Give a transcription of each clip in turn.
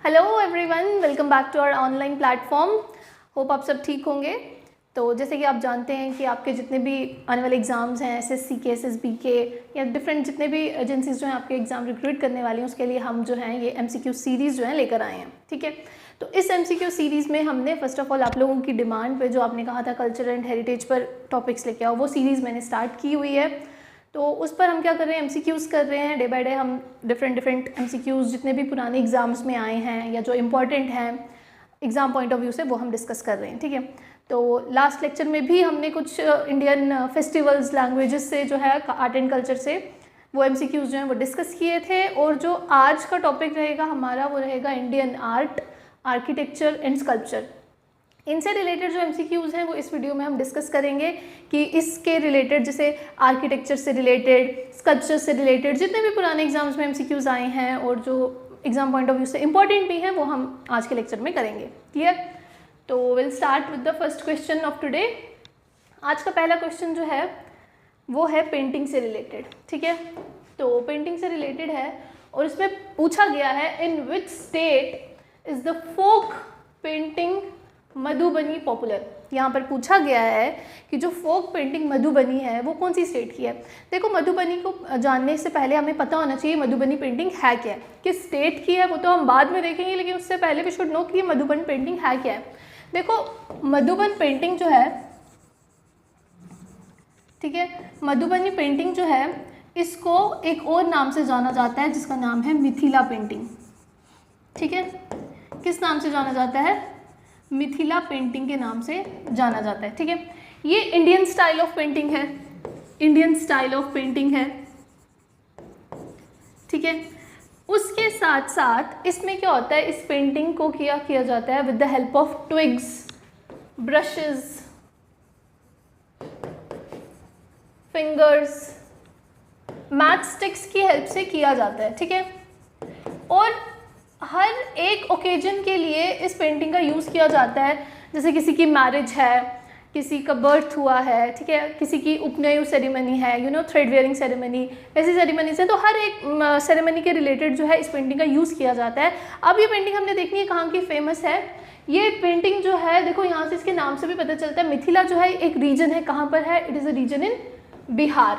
Hello everyone, welcome back to our online platform. Hope आप सब ठीक होंगे। तो जैसे कि आप जानते हैं कि आपके जितने भी आने वाले एग्ज़ाम्स हैं, एसएससी के, एसएसबी के या डिफरेंट जितने भी एजेंसीज जो हैं आपके एग्ज़ाम रिक्रूट करने वाली हैं, उसके लिए हम जो हैं ये एमसीक्यू सीरीज़ जो है लेकर आए हैं। ठीक है, तो इस एमसीक्यू सीरीज़ में हमने फर्स्ट ऑफ ऑल आप लोगों की डिमांड पे जो आपने कहा था कल्चर एंड हेरिटेज पर टॉपिक्स लेके आओ, वो सीरीज़ मैंने स्टार्ट की हुई है। तो उस पर हम क्या कर रहे हैं, एमसीक्यूज़ कर रहे हैं। डे बाय डे हम डिफरेंट एमसीक्यूज़ जितने भी पुराने एग्ज़ाम्स में आए हैं या जो इम्पॉर्टेंट हैं एग्ज़ाम पॉइंट ऑफ व्यू से, वो हम डिस्कस कर रहे हैं। ठीक है, तो लास्ट लेक्चर में भी हमने कुछ इंडियन फेस्टिवल्स, लैंग्वेजेस से जो है आर्ट एंड कल्चर से वो एमसीक्यूज़ जो हैं वो डिस्कस किए थे। और जो आज का टॉपिक रहेगा हमारा वो रहेगा Indian art, architecture and sculpture. इनसे रिलेटेड जो एमसीक्यूज़ हैं वो इस वीडियो में हम डिस्कस करेंगे कि इसके रिलेटेड जैसे आर्किटेक्चर से रिलेटेड, स्कल्पचर से रिलेटेड जितने भी पुराने एग्जाम्स में एमसीक्यूज़ आए हैं और जो एग्जाम पॉइंट ऑफ व्यू से इंपॉर्टेंट भी हैं वो हम आज के लेक्चर में करेंगे। क्लियर? तो will start with the first question of today. आज का पहला क्वेश्चन जो है वो है पेंटिंग से रिलेटेड। ठीक है, तो पेंटिंग से रिलेटेड है और इसमें पूछा गया है in which state is the folk painting Madhubani popular. यहाँ पर पूछा गया है कि जो फोक पेंटिंग मधुबनी है वो कौन सी स्टेट की है। देखो, मधुबनी को जानने से पहले हमें पता होना चाहिए मधुबनी पेंटिंग है क्या है, किस स्टेट की है वो तो हम बाद में देखेंगे, लेकिन उससे पहले भी शुड नो कि मधुबन पेंटिंग है क्या है। देखो, मधुबन पेंटिंग जो है, ठीक है, मधुबनी पेंटिंग जो है इसको एक और नाम से जाना जाता है जिसका नाम है मिथिला पेंटिंग। ठीक है, किस नाम से जाना जाता है? मिथिला पेंटिंग के नाम से जाना जाता है। ठीक है, ये इंडियन स्टाइल ऑफ पेंटिंग है, इंडियन स्टाइल ऑफ पेंटिंग है। ठीक है, उसके साथ साथ इसमें क्या होता है, इस पेंटिंग को किया जाता है with the help of twigs, brushes, fingers, match sticks की हेल्प से किया जाता है। ठीक है, और हर एक ओकेजन के लिए इस पेंटिंग का यूज़ किया जाता है। जैसे किसी की मैरिज है, किसी का बर्थ हुआ है, ठीक है, किसी की उपनयन सेरेमनी है, थ्रेड वेयरिंग सेरेमनी, ऐसी सेरेमनीज है। तो हर एक सेरेमनी के रिलेटेड जो है इस पेंटिंग का यूज़ किया जाता है। अब ये पेंटिंग हमने देखनी है कहाँ की फेमस है। ये पेंटिंग जो है, देखो यहाँ से इसके नाम से भी पता चलता है, मिथिला जो है एक रीजन है। कहाँ पर है? इट इज़ अ रीजन इन बिहार।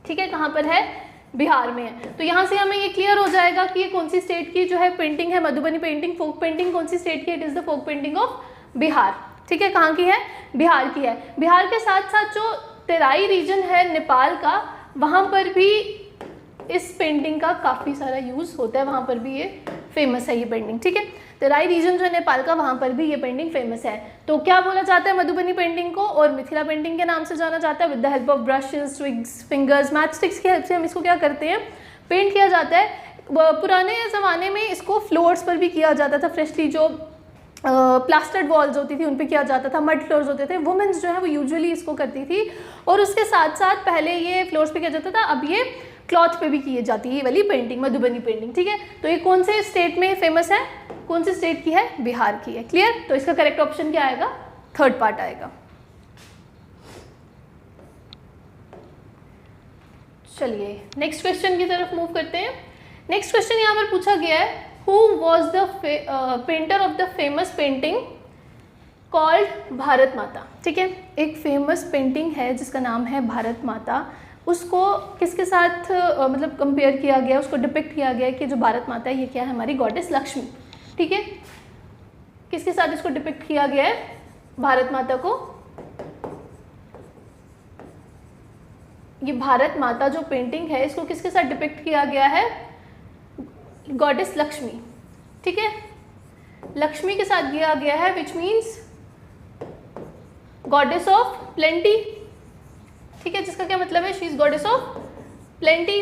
ठीक है, कहाँ पर है? बिहार में है। तो यहाँ से हमें ये क्लियर हो जाएगा कि ये कौन सी स्टेट की जो है पेंटिंग है, मधुबनी पेंटिंग, फोक पेंटिंग कौन सी स्टेट की है? It is the folk painting of Bihar. ठीक है, कहाँ की है? बिहार की है। बिहार के साथ साथ जो तेराई रीजन है नेपाल का, वहाँ पर भी इस पेंटिंग का काफ़ी सारा यूज़ होता है, वहाँ पर भी ये फेमस है ये पेंटिंग। ठीक है, तेराई रीजन जो है नेपाल का, वहाँ पर भी ये पेंटिंग फेमस है। तो क्या बोला जाता है मधुबनी पेंटिंग को, और मिथिला पेंटिंग के नाम से जाना जाता है। With the help of brushes, twigs, fingers, match sticks की हेल्प से हम इसको क्या करते हैं, पेंट किया जाता है। पुराने ज़माने में इसको फ्लोर्स पर भी किया जाता था। फ्रेशली जो प्लास्टर्ड वॉल्स होती थी उन पे किया जाता था, मड फ्लोर्स होते थे, वुमेन्स जो है वो यूजुअली इसको करती थी। और उसके साथ साथ पहले ये फ्लोर्स पे किया जाता था, अब ये क्लॉथ पे भी की जाती है ये वाली पेंटिंग, मधुबनी पेंटिंग। ठीक है, तो ये कौन से स्टेट में फेमस है, कौन सी स्टेट की है? बिहार की है। क्लियर? तो इसका करेक्ट ऑप्शन क्या आएगा? थर्ड पार्ट आएगा। चलिए नेक्स्ट क्वेश्चन की तरफ मूव करते हैं। नेक्स्ट क्वेश्चन यहाँ पर पूछा गया है, who was the painter of the famous painting called Bharat माता। ठीक है, एक फेमस पेंटिंग है जिसका नाम है भारत माता। उसको किसके साथ मतलब कंपेयर किया गया, उसको डिपिक्ट किया गया कि जो भारत माता है ये क्या है? हमारी गॉडेस लक्ष्मी। ठीक है, किसके साथ इसको डिपिक्ट किया गया है भारत माता को? ये भारत माता जो पेंटिंग है इसको किसके साथ डिपिक्ट किया गया है? गॉडेस लक्ष्मी। ठीक है, लक्ष्मी के साथ किया गया है, which means goddess of plenty. ठीक है, जिसका क्या मतलब है? She is goddess of plenty.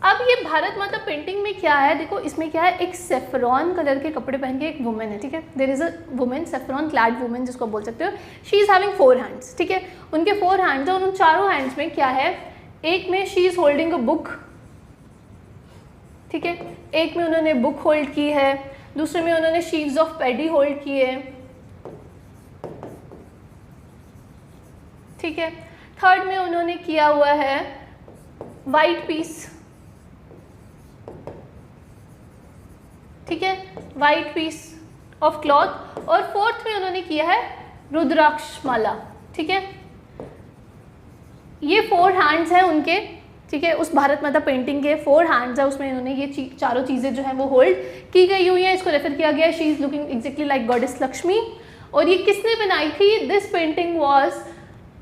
अब ये भारत माता पेंटिंग में क्या है, देखो इसमें क्या है, एक सेफ्रॉन कलर के कपड़े पहन के एक वुमेन है। ठीक है, there is a women, saffron clad women जिसको बोल सकते हो। She is having 4 hands. ठीक है, उनके 4 हैंड्स और उन चारों हैंड्स में क्या है, एक में she is holding a book. ठीक है, एक में उन्होंने बुक होल्ड की है, दूसरे में उन्होंने शीव्स ऑफ पैडी होल्ड किए। ठीक है, थर्ड में उन्होंने किया हुआ है वाइट पीस। ठीक है, वाइट पीस ऑफ क्लॉथ। और फोर्थ में उन्होंने किया है रुद्राक्ष माला, ठीक है। ये 4 हैंड्स हैं उनके, ठीक है, उस भारत माता पेंटिंग के 4 हैंड्स है, उसमें इन्होंने ये चारों चीज़ें जो है वो होल्ड की गई हुई है। इसको रेफर किया गया है she is looking exactly like goddess Lakshmi. और ये किसने बनाई थी? This painting was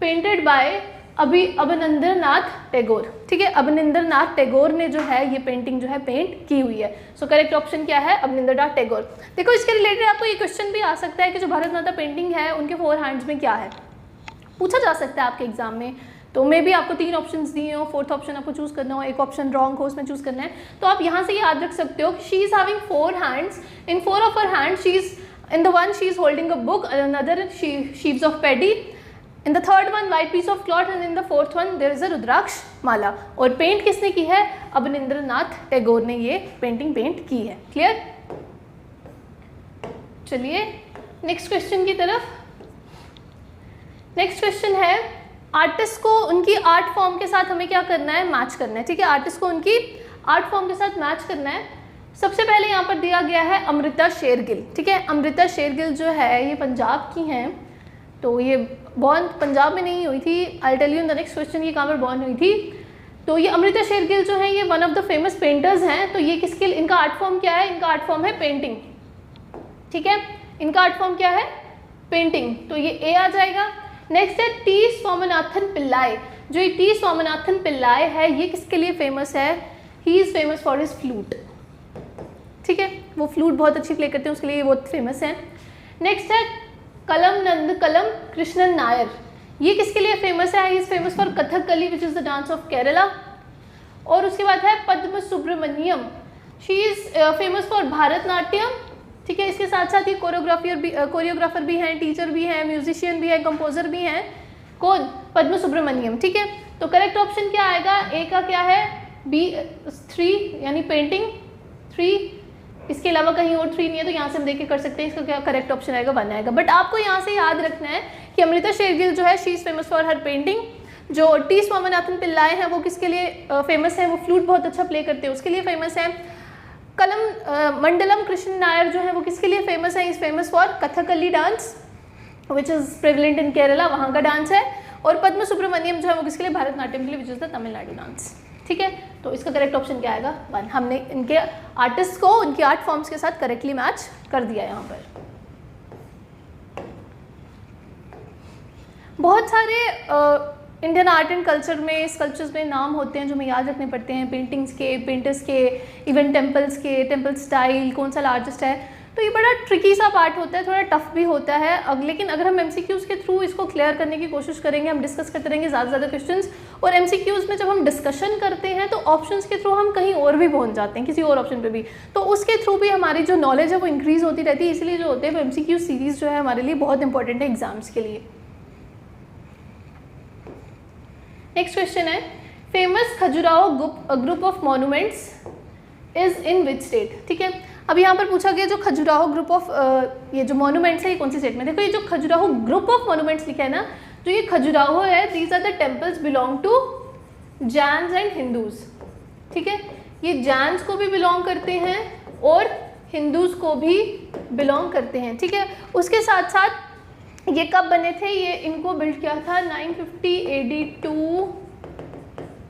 painted by Abanindranath Tagore, ठीक है। अवनिंद्रनाथ टैगोर ने जो है ये पेंटिंग जो है पेंट की हुई है। सो करेक्ट ऑप्शन क्या है? अवनिंद्रनाथ टैगोर। देखो इसके रिलेटेड आपको ये क्वेश्चन भी आ सकता है कि जो भारत माता पेंटिंग है उनके 4 हैंड्स में क्या है, पूछा जा सकता है आपके एग्जाम में। तो मे भी आपको 3 ऑप्शंस दिए हो, 4th ऑप्शन आपको चूज करना हो, एक ऑप्शन रॉन्ग हो उसमें चूज करना है। तो आप यहाँ से याद रख सकते हो कि she is having 4 hands, in 4 of her hand she is in the one she is holding a book, another sheaves of paddy, in the third one white piece of cloth, and in the fourth one there is a रुद्राक्ष माला। और paint किसने की है? अवनिंद्रनाथ टैगोर ने ये painting paint की है। Clear? चलिए next question की तरफ। नेक्स्ट क्वेश्चन है आर्टिस्ट को उनकी आर्ट फॉर्म के साथ हमें क्या करना है? मैच करना है, ठीक है। आर्टिस्ट को उनकी आर्ट फॉर्म के साथ मैच करना है। सबसे पहले यहाँ पर दिया गया है अमृता शेरगिल, ठीक है। अमृता शेरगिल जो है ये पंजाब की हैं, तो ये बॉर्न पंजाब में नहीं हुई थी। I tell you in the next question ये कहाँ पर बॉर्न हुई थी। तो ये अमृता शेरगिल जो है ये one of the famous painters हैं। तो ये किसके, इनका आर्ट फॉर्म क्या है? इनका आर्ट फॉर्म है पेंटिंग, ठीक है। इनका आर्ट फॉर्म क्या है? पेंटिंग, तो ये ए आ जाएगा। नेक्स्ट है टी स्वामीनाथन पिल्लाई। जो ये टी स्वामीनाथन पिल्लाई है ये किसके लिए फेमस है? He is famous for his flute, ठीक है। वो फ्लूट बहुत अच्छी प्ले करते हैं, उसके लिए बहुत फेमस है। नेक्स्ट है कलम नंद कलम कृष्णन नायर। ये किसके लिए फेमस है? He is famous for Kathakali which is the dance of Kerala. और उसके बाद है Padma Subrahmanyam, she is famous for Bharatanatyam, ठीक है। इसके साथ साथ ये कोरियोग्राफर भी हैं, टीचर भी हैं, म्यूजिशियन भी है, कंपोजर भी हैं। कौन? पद्म सुब्रमण्यम, ठीक है। तो करेक्ट ऑप्शन क्या आएगा? ए का क्या है? बी 3 यानी पेंटिंग 3। इसके अलावा कहीं और 3 नहीं है, तो यहाँ से हम देख के कर सकते हैं। इसका क्या करेक्ट ऑप्शन आएगा? 1 आएगा। बट आपको यहाँ से याद रखना है कि अमृता शेरगिल जो है she is famous for her painting. जो टी स्वामीनाथन पिल्लाई हैं वो किसके लिए फेमस है? वो फ्लूट बहुत अच्छा प्ले करते हैं, उसके लिए फेमस है। मंडलम कृष्ण नायर जो है वो किसके लिए फेमस है? Is famous for Kathakali dance which is prevalent in Kerala, वहाँ का डांस है। और पद्म सुब्रमण्यम जो है वो किसके लिए? भारतनाट्यम के लिए विच इज़ द तमिलनाडु डांस, ठीक है। तो इसका करेक्ट ऑप्शन क्या आएगा? 1। हमने इनके आर्टिस्ट को उनके आर्ट फॉर्म्स के साथ करेक्टली मैच कर दिया। यहाँ पर बहुत सारे इंडियन आर्ट एंड कल्चर में स्कल्पचर्स में नाम होते हैं जो हमें याद रखने पड़ते हैं, पेंटिंग्स के, पेंटर्स के, इवन टेम्पल्स के, टेम्पल स्टाइल, कौन सा लार्जेस्ट है। तो ये बड़ा ट्रिकी सा पार्ट होता है, थोड़ा टफ भी होता है। लेकिन अगर हम MCQs के थ्रू इसको क्लियर करने की कोशिश करेंगे, हम डिस्कस करते रहेंगे ज़्यादा से ज़्यादा क्वेश्चंस। और MCQs में जब हम डिस्कशन करते हैं तो ऑप्शंस के थ्रू हम कहीं और भी पहुंच जाते हैं, किसी और ऑप्शन पे भी, तो उसके थ्रू भी हमारी जो नॉलेज है वो इंक्रीज होती रहती है। इसलिए जो होते हैं MCQ सीरीज़ जो है हमारे लिए बहुत इंपॉर्टेंट है एग्जाम्स के लिए। नेक्स्ट क्वेश्चन है famous Khajuraho group of monuments is in which state, ठीक है। अब यहाँ पर पूछा गया जो खजुराहो ग्रुप ऑफ ये जो मॉन्यूमेंट्स है ये कौन सी स्टेट में। देखो ये जो खजुराहो ग्रुप ऑफ मॉन्यूमेंट्स लिखा है ना, जो ये खजुराहो है, these are the temples belong to Jains and Hindus, ठीक है। ये जैन्स को भी बिलोंग करते हैं और हिंदूज को भी बिलोंग करते हैं, ठीक है। उसके साथ साथ ये कब बने थे? ये इनको बिल्ड किया था 950 AD टू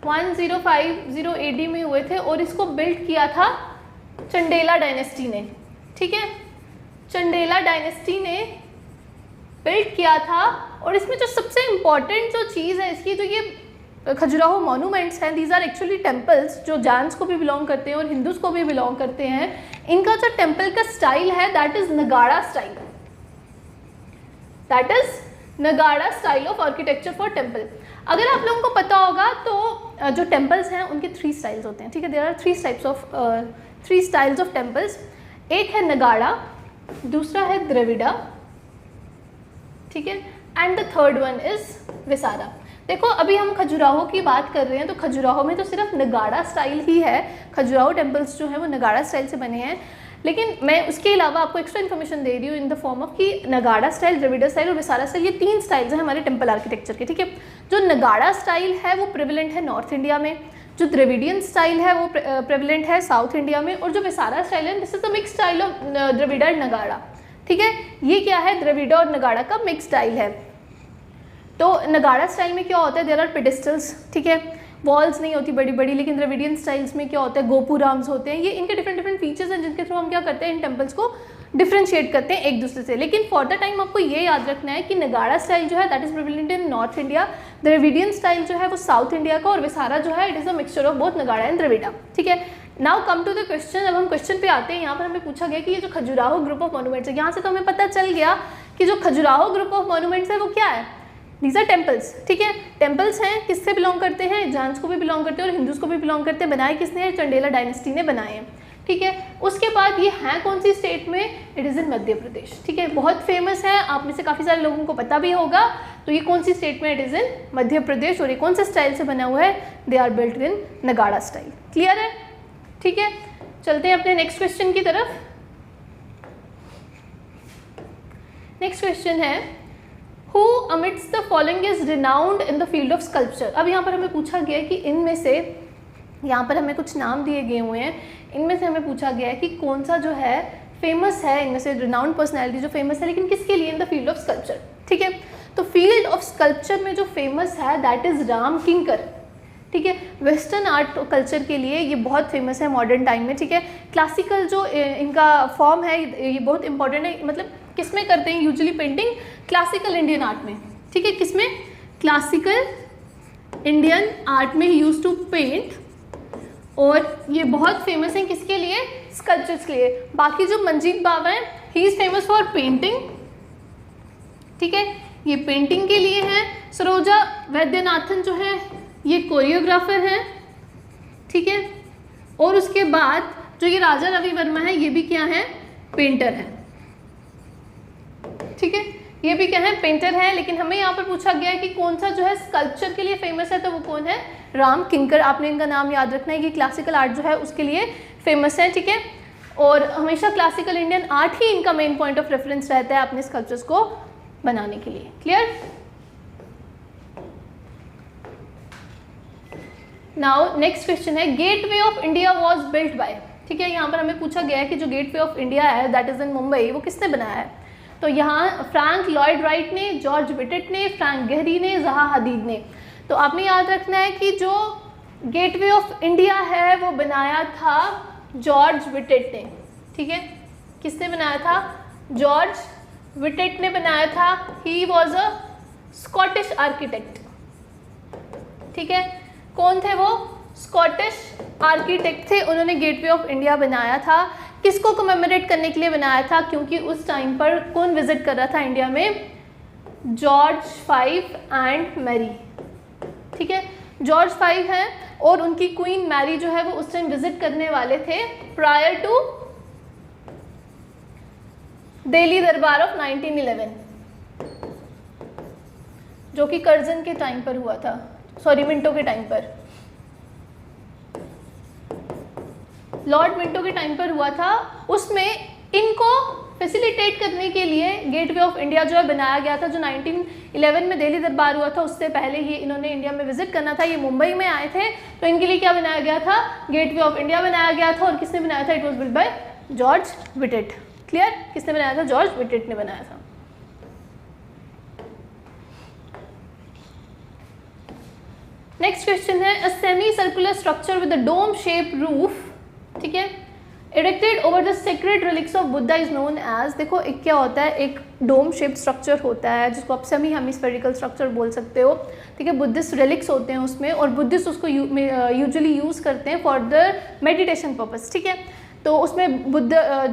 1050 AD में हुए थे। और इसको बिल्ड किया था चंडेला डायनेस्टी ने, ठीक है। चंडेला डायनेस्टी ने बिल्ड किया था। और इसमें जो सबसे इम्पॉर्टेंट जो चीज़ है इसकी, जो ये खजुराहो मॉन्यूमेंट्स हैं, दीज आर एक्चुअली टेम्पल्स जो जैन्स को भी बिलोंग करते हैं और हिंदूज को भी बिलोंग करते हैं। इनका जो टेम्पल का स्टाइल है दैट इज़ नगाड़ा स्टाइल, दैट इज़ नगाड़ा style of architecture for temple. अगर आप लोगों को पता होगा तो जो टेम्पल्स हैं उनके 3 स्टाइल्स होते हैं, ठीक है। There are 3 styles of temples. एक है नगाड़ा, दूसरा है द्रविड़ा, ठीक है, and the third one is Vesara. देखो अभी हम खजुराहो की बात कर रहे हैं, तो खजुराहो में तो सिर्फ नगाड़ा स्टाइल ही है। खजुराहो टेम्पल्स जो है वो नगाड़ा स्टाइल से बने हैं। लेकिन मैं उसके अलावा आपको एक्स्ट्रा इन्फॉर्मेशन दे रही हूँ इन द फॉर्म ऑफ कि नगाड़ा स्टाइल, द्रविड़ा स्टाइल और विसारा स्टाइल, ये 3 स्टाइल्स हैं हमारे टेम्पल आर्किटेक्चर के, ठीक है। जो नगाड़ा स्टाइल है वो प्रिविलेंट है नॉर्थ इंडिया में, जो द्रविडियन स्टाइल है वो प्रेवलेंट है साउथ इंडिया में, और जो विसारा स्टाइल है this is the mix style of Dravida and Nagara. ठीक है, ये क्या है, द्रविड़ और नगाड़ा का मिक्स स्टाइल है। तो नगाड़ा स्टाइल में क्या होता है, देयर आर पेडिस्टल्स, ठीक है, वॉल्स नहीं होती बड़ी बड़ी, लेकिन द्रविडियन स्टाइल्स में क्या होता है, गोपुराम्स होते हैं। ये इनके डिफरेंट डिफरेंट फीचर्स हैं जिनके थ्रू हम क्या करते हैं, इन टेम्पल्स को डिफ्रेंशिएट करते हैं एक दूसरे से। लेकिन फॉर द टाइम आपको ये याद रखना है कि नगाड़ा स्टाइल जो है that is prevalent in north India, Dravidian style जो है वो साउथ इंडिया का, और विसारा जो है it is a mixture of both Nagara and Dravida. ठीक है, now come to the question. अब हम क्वेश्चन पे आते हैं। यहाँ पर हमें पूछा गया कि ये जो खजुराहो ग्रुप ऑफ मॉन्यूमेंट्स है, यहाँ से तो हमें पता चल गया कि जो खजुराहो ग्रुप ऑफ मॉन्यूमेंट्स है वो क्या है, दीज आर टेम्पल्स। ठीक है, टेम्पल्स हैं, किससे बिलोंग करते हैं, जैन्स को भी बिलोंग करते हैं और हिंदूज को भी बिलोंग करते हैं। बनाए किसने हैं, चंडेला डायनेस्टी ने बनाए हैं। ठीक है, उसके बाद ये हैं कौन सी स्टेट में, it is in Madhya Pradesh. ठीक है, बहुत फेमस है, आप में से काफ़ी सारे लोगों को पता भी होगा। तो ये कौन सी स्टेट में, it is in Madhya Pradesh, और ये कौन से स्टाइल से बना हुआ है, दे आर बिल्ट इन नगाड़ा स्टाइल। क्लियर है? ठीक है, चलते हैं अपने नेक्स्ट क्वेश्चन की तरफ। नेक्स्ट क्वेश्चन है, who amidst the following is renowned in the field of sculpture. अब यहाँ पर हमें पूछा गया है कि इनमें से, यहाँ पर हमें कुछ नाम दिए गए हुए हैं, इनमें से हमें पूछा गया है कि कौन सा जो है फेमस है, इनमें से रिनाउंड पर्सनैलिटी जो फेमस है, लेकिन किसके लिए, in the field of sculpture. ठीक है, तो फील्ड ऑफ स्कल्पचर में जो फेमस है दैट इज राम किंकर। ठीक है, वेस्टर्न आर्ट कल्चर के लिए ये बहुत फेमस है मॉडर्न टाइम में। ठीक है, क्लासिकल जो इनका फॉर्म है ये बहुत इंपॉर्टेंट है, मतलब किस में करते हैं usually painting, classical Indian art में। ठीक है, किस में, क्लासिकल इंडियन आर्ट में यूज टू पेंट, और ये बहुत फेमस है किसके लिए, स्कल्पचर्स के लिए। बाकी जो मंजीत बावा है he is famous for painting. ठीक है, ये पेंटिंग के लिए है। सरोजा वैद्यनाथन जो है ये कोरियोग्राफर हैं। ठीक है, और उसके बाद जो ये राजा रवि वर्मा है ये भी क्या है, पेंटर है। ठीक है, ये भी क्या है, पेंटर है। लेकिन हमें यहाँ पर पूछा गया है कि कौन सा जो है स्कल्पचर के लिए फेमस है, तो वो कौन है, राम किंकर। आपने इनका नाम याद रखना है कि क्लासिकल आर्ट जो है उसके लिए फेमस है। ठीक है, और हमेशा क्लासिकल इंडियन आर्ट ही इनका मेन पॉइंट ऑफ रेफरेंस रहता है अपने स्कल्पचर्स को बनाने के लिए। क्लियर? नाउ नेक्स्ट क्वेश्चन है, gateway of India was built bye. ठीक है, यहाँ पर हमें पूछा गया है कि जो गेटवे ऑफ इंडिया है दैट इज इन मुंबई, वो किसने बनाया है। तो यहाँ फ्रैंक लॉयड राइट ने, जॉर्ज विटेट ने, फ्रैंक गेहरी ने, जहा हदीद ने। तो आपने याद रखना है कि जो गेटवे ऑफ इंडिया है वो बनाया था जॉर्ज विटेट ने। ठीक है, किसने बनाया था, जॉर्ज विटेट ने बनाया था। He was a Scottish architect. ठीक है, कौन थे वो, स्कॉटिश आर्किटेक्ट थे। उन्होंने गेटवे ऑफ इंडिया बनाया था। किसको कमेमोरेट करने के लिए बनाया था, क्योंकि उस टाइम पर कौन विजिट कर रहा था इंडिया में, जॉर्ज V एंड मैरी। ठीक है, जॉर्ज V हैं और उनकी क्वीन मैरी जो है वो उस टाइम विजिट करने वाले थे प्रायर टू दिल्ली दरबार ऑफ 1911, जो कि कर्जन के टाइम पर हुआ था, सॉरी मिंटो के टाइम पर, लॉर्ड मिंटो के टाइम पर हुआ था। उसमें इनको फैसिलिटेट करने के लिए गेटवे ऑफ इंडिया जो है बनाया गया था। जो 1911 में दिल्ली दरबार हुआ था उससे पहले ये इन्होंने इंडिया में विजिट करना था, ये मुंबई में आए थे, तो इनके लिए क्या बनाया गया था, गेटवे ऑफ इंडिया बनाया गया था। और किसने बनाया था, it was built by George Wittet. Clear, किसने बनाया था, जॉर्ज विटेट ने बनाया था। नेक्स्ट क्वेश्चन है, a semi circular structure with a dome shape roof, ठीक है, erected over the sacred relics of Buddha is known as. देखो एक क्या होता है, एक डोम शेप स्ट्रक्चर होता है जिसको आप सेमी हेमिस्फेरिकल स्ट्रक्चर बोल सकते हो। ठीक है, बुद्धिस्ट रिलिक्स होते हैं उसमें, और बुद्धिस्ट उसको यूजुअली यूज़ करते हैं फॉर द मेडिटेशन पर्पस। ठीक है, तो उसमें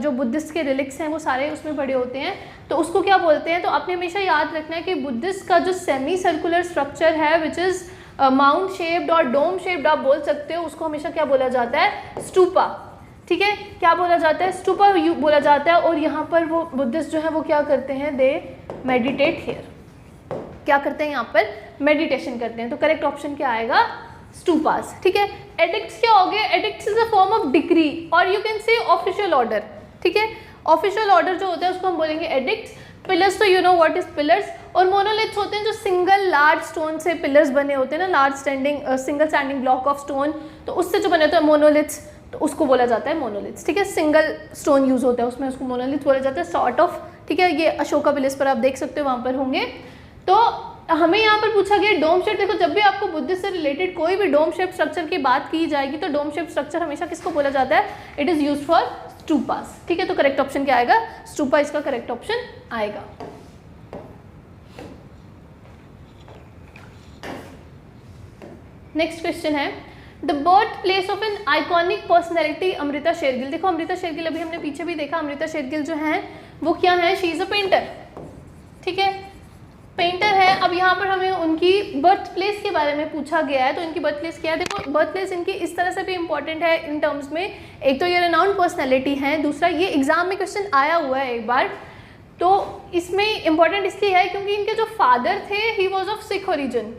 जो बुद्धिस्ट के रिलिक्स हैं वो सारे उसमें पड़े होते हैं, तो उसको क्या बोलते हैं। तो आपने हमेशा याद रखना है कि बुद्धिस्ट का जो सेमी सर्कुलर स्ट्रक्चर है विच इज़ माउंट शेप्ड और डोम शेप्ड आप बोल सकते हो, उसको हमेशा क्या बोला जाता है, स्टूपा। ठीक है, क्या बोला जाता है, स्टूपा बोला जाता है। और यहाँ पर वो बुद्धिस्ट जो है वो क्या करते हैं, दे मेडिटेट हियर, क्या करते हैं यहाँ पर, मेडिटेशन करते हैं। तो करेक्ट ऑप्शन क्या आएगा, स्टूपास। ठीक है, एडिक्ट्स क्या हो गए, edicts is a form of decree और you can say official order. ठीक है, ऑफिशियल ऑर्डर जो होता है उसको हम बोलेंगे एडिक्ट्स। पिलर्स तो you know what is pillars. और मोनोलिथ्स होते हैं जो सिंगल लार्ज स्टोन से पिलर्स बने होते हैं ना, large standing single standing block of stone, तो उससे जो बने होते हैं मोनोलिथ्स, तो उसको बोला जाता है मोनोलिथ्स। ठीक है, सिंगल स्टोन यूज होता है उसमें, उसको मोनोलिथ बोला जाता है, सॉर्ट ऑफ। ठीक है, ये अशोका विलेज पर आप देख सकते हो, वहाँ पर होंगे। तो हमें यहाँ पर पूछा गया डोम शेप। देखो जब भी आपको बुद्धिस्ट से रिलेटेड कोई भी डोम शेप स्ट्रक्चर की बात की जाएगी तो डोम शेप स्ट्रक्चर हमेशा किसको बोला जाता है? It is used for stupas. ठीक है, तो करेक्ट ऑप्शन क्या आएगा? स्टूपा इसका करेक्ट ऑप्शन आएगा। नेक्स्ट क्वेश्चन है the birth place of an iconic personality Amrita Shergil. देखो अमृता शेरगिल अभी हमने पीछे भी देखा, अमृता शेरगिल जो है वो क्या है? She is a painter. ठीक है, पेंटर है। अब यहाँ पर हमें उनकी बर्थ प्लेस के बारे में पूछा गया है, तो इनकी बर्थ प्लेस क्या है? देखो बर्थ प्लेस इनकी इस तरह से भी इंपॉर्टेंट है इन टर्म्स में, एक तो ये रेनाउंड पर्सनैलिटी है, दूसरा ये एग्जाम में क्वेश्चन आया हुआ है एक बार, तो इसमें इंपॉर्टेंट इसलिए है क्योंकि इनके जो फादर थे he was of Sikh origin.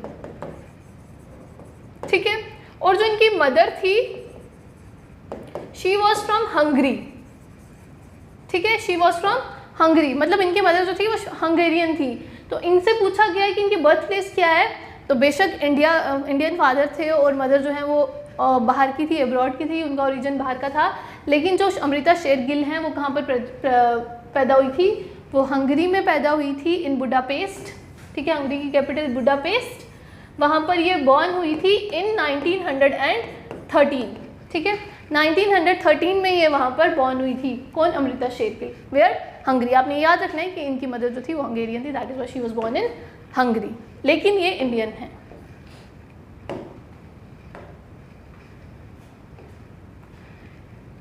ठीक है, और जो इनकी मदर थी शी वॉज फ्रॉम हंगरी। ठीक है, शी वॉज फ्रॉम हंगरी, मतलब इनकी मदर जो थी वो हंगेरियन थी। तो इनसे पूछा गया है कि इनकी बर्थ प्लेस क्या है, तो बेशक इंडियन फादर थे और मदर जो है वो बाहर की थी, अब्रॉड की थी, उनका ओरिजिन बाहर का था। लेकिन जो अमृता शेरगिल हैं वो कहाँ पर पैदा हुई थी? वो हंगरी में पैदा हुई थी, इन बुडापेस्ट। ठीक है, हंगरी की कैपिटल बुडापेस्ट, वहाँ पर ये बॉर्न हुई थी इन 1913। ठीक है, 1913 में ये वहाँ पर बॉर्न हुई थी। कौन? अमृता शेरगिल। वेयर? हंगरी। आपने याद रखना है कि इनकी मदर जो थी वो हंगेरियन थी, that is why she was born in Hungary, लेकिन ये इंडियन है।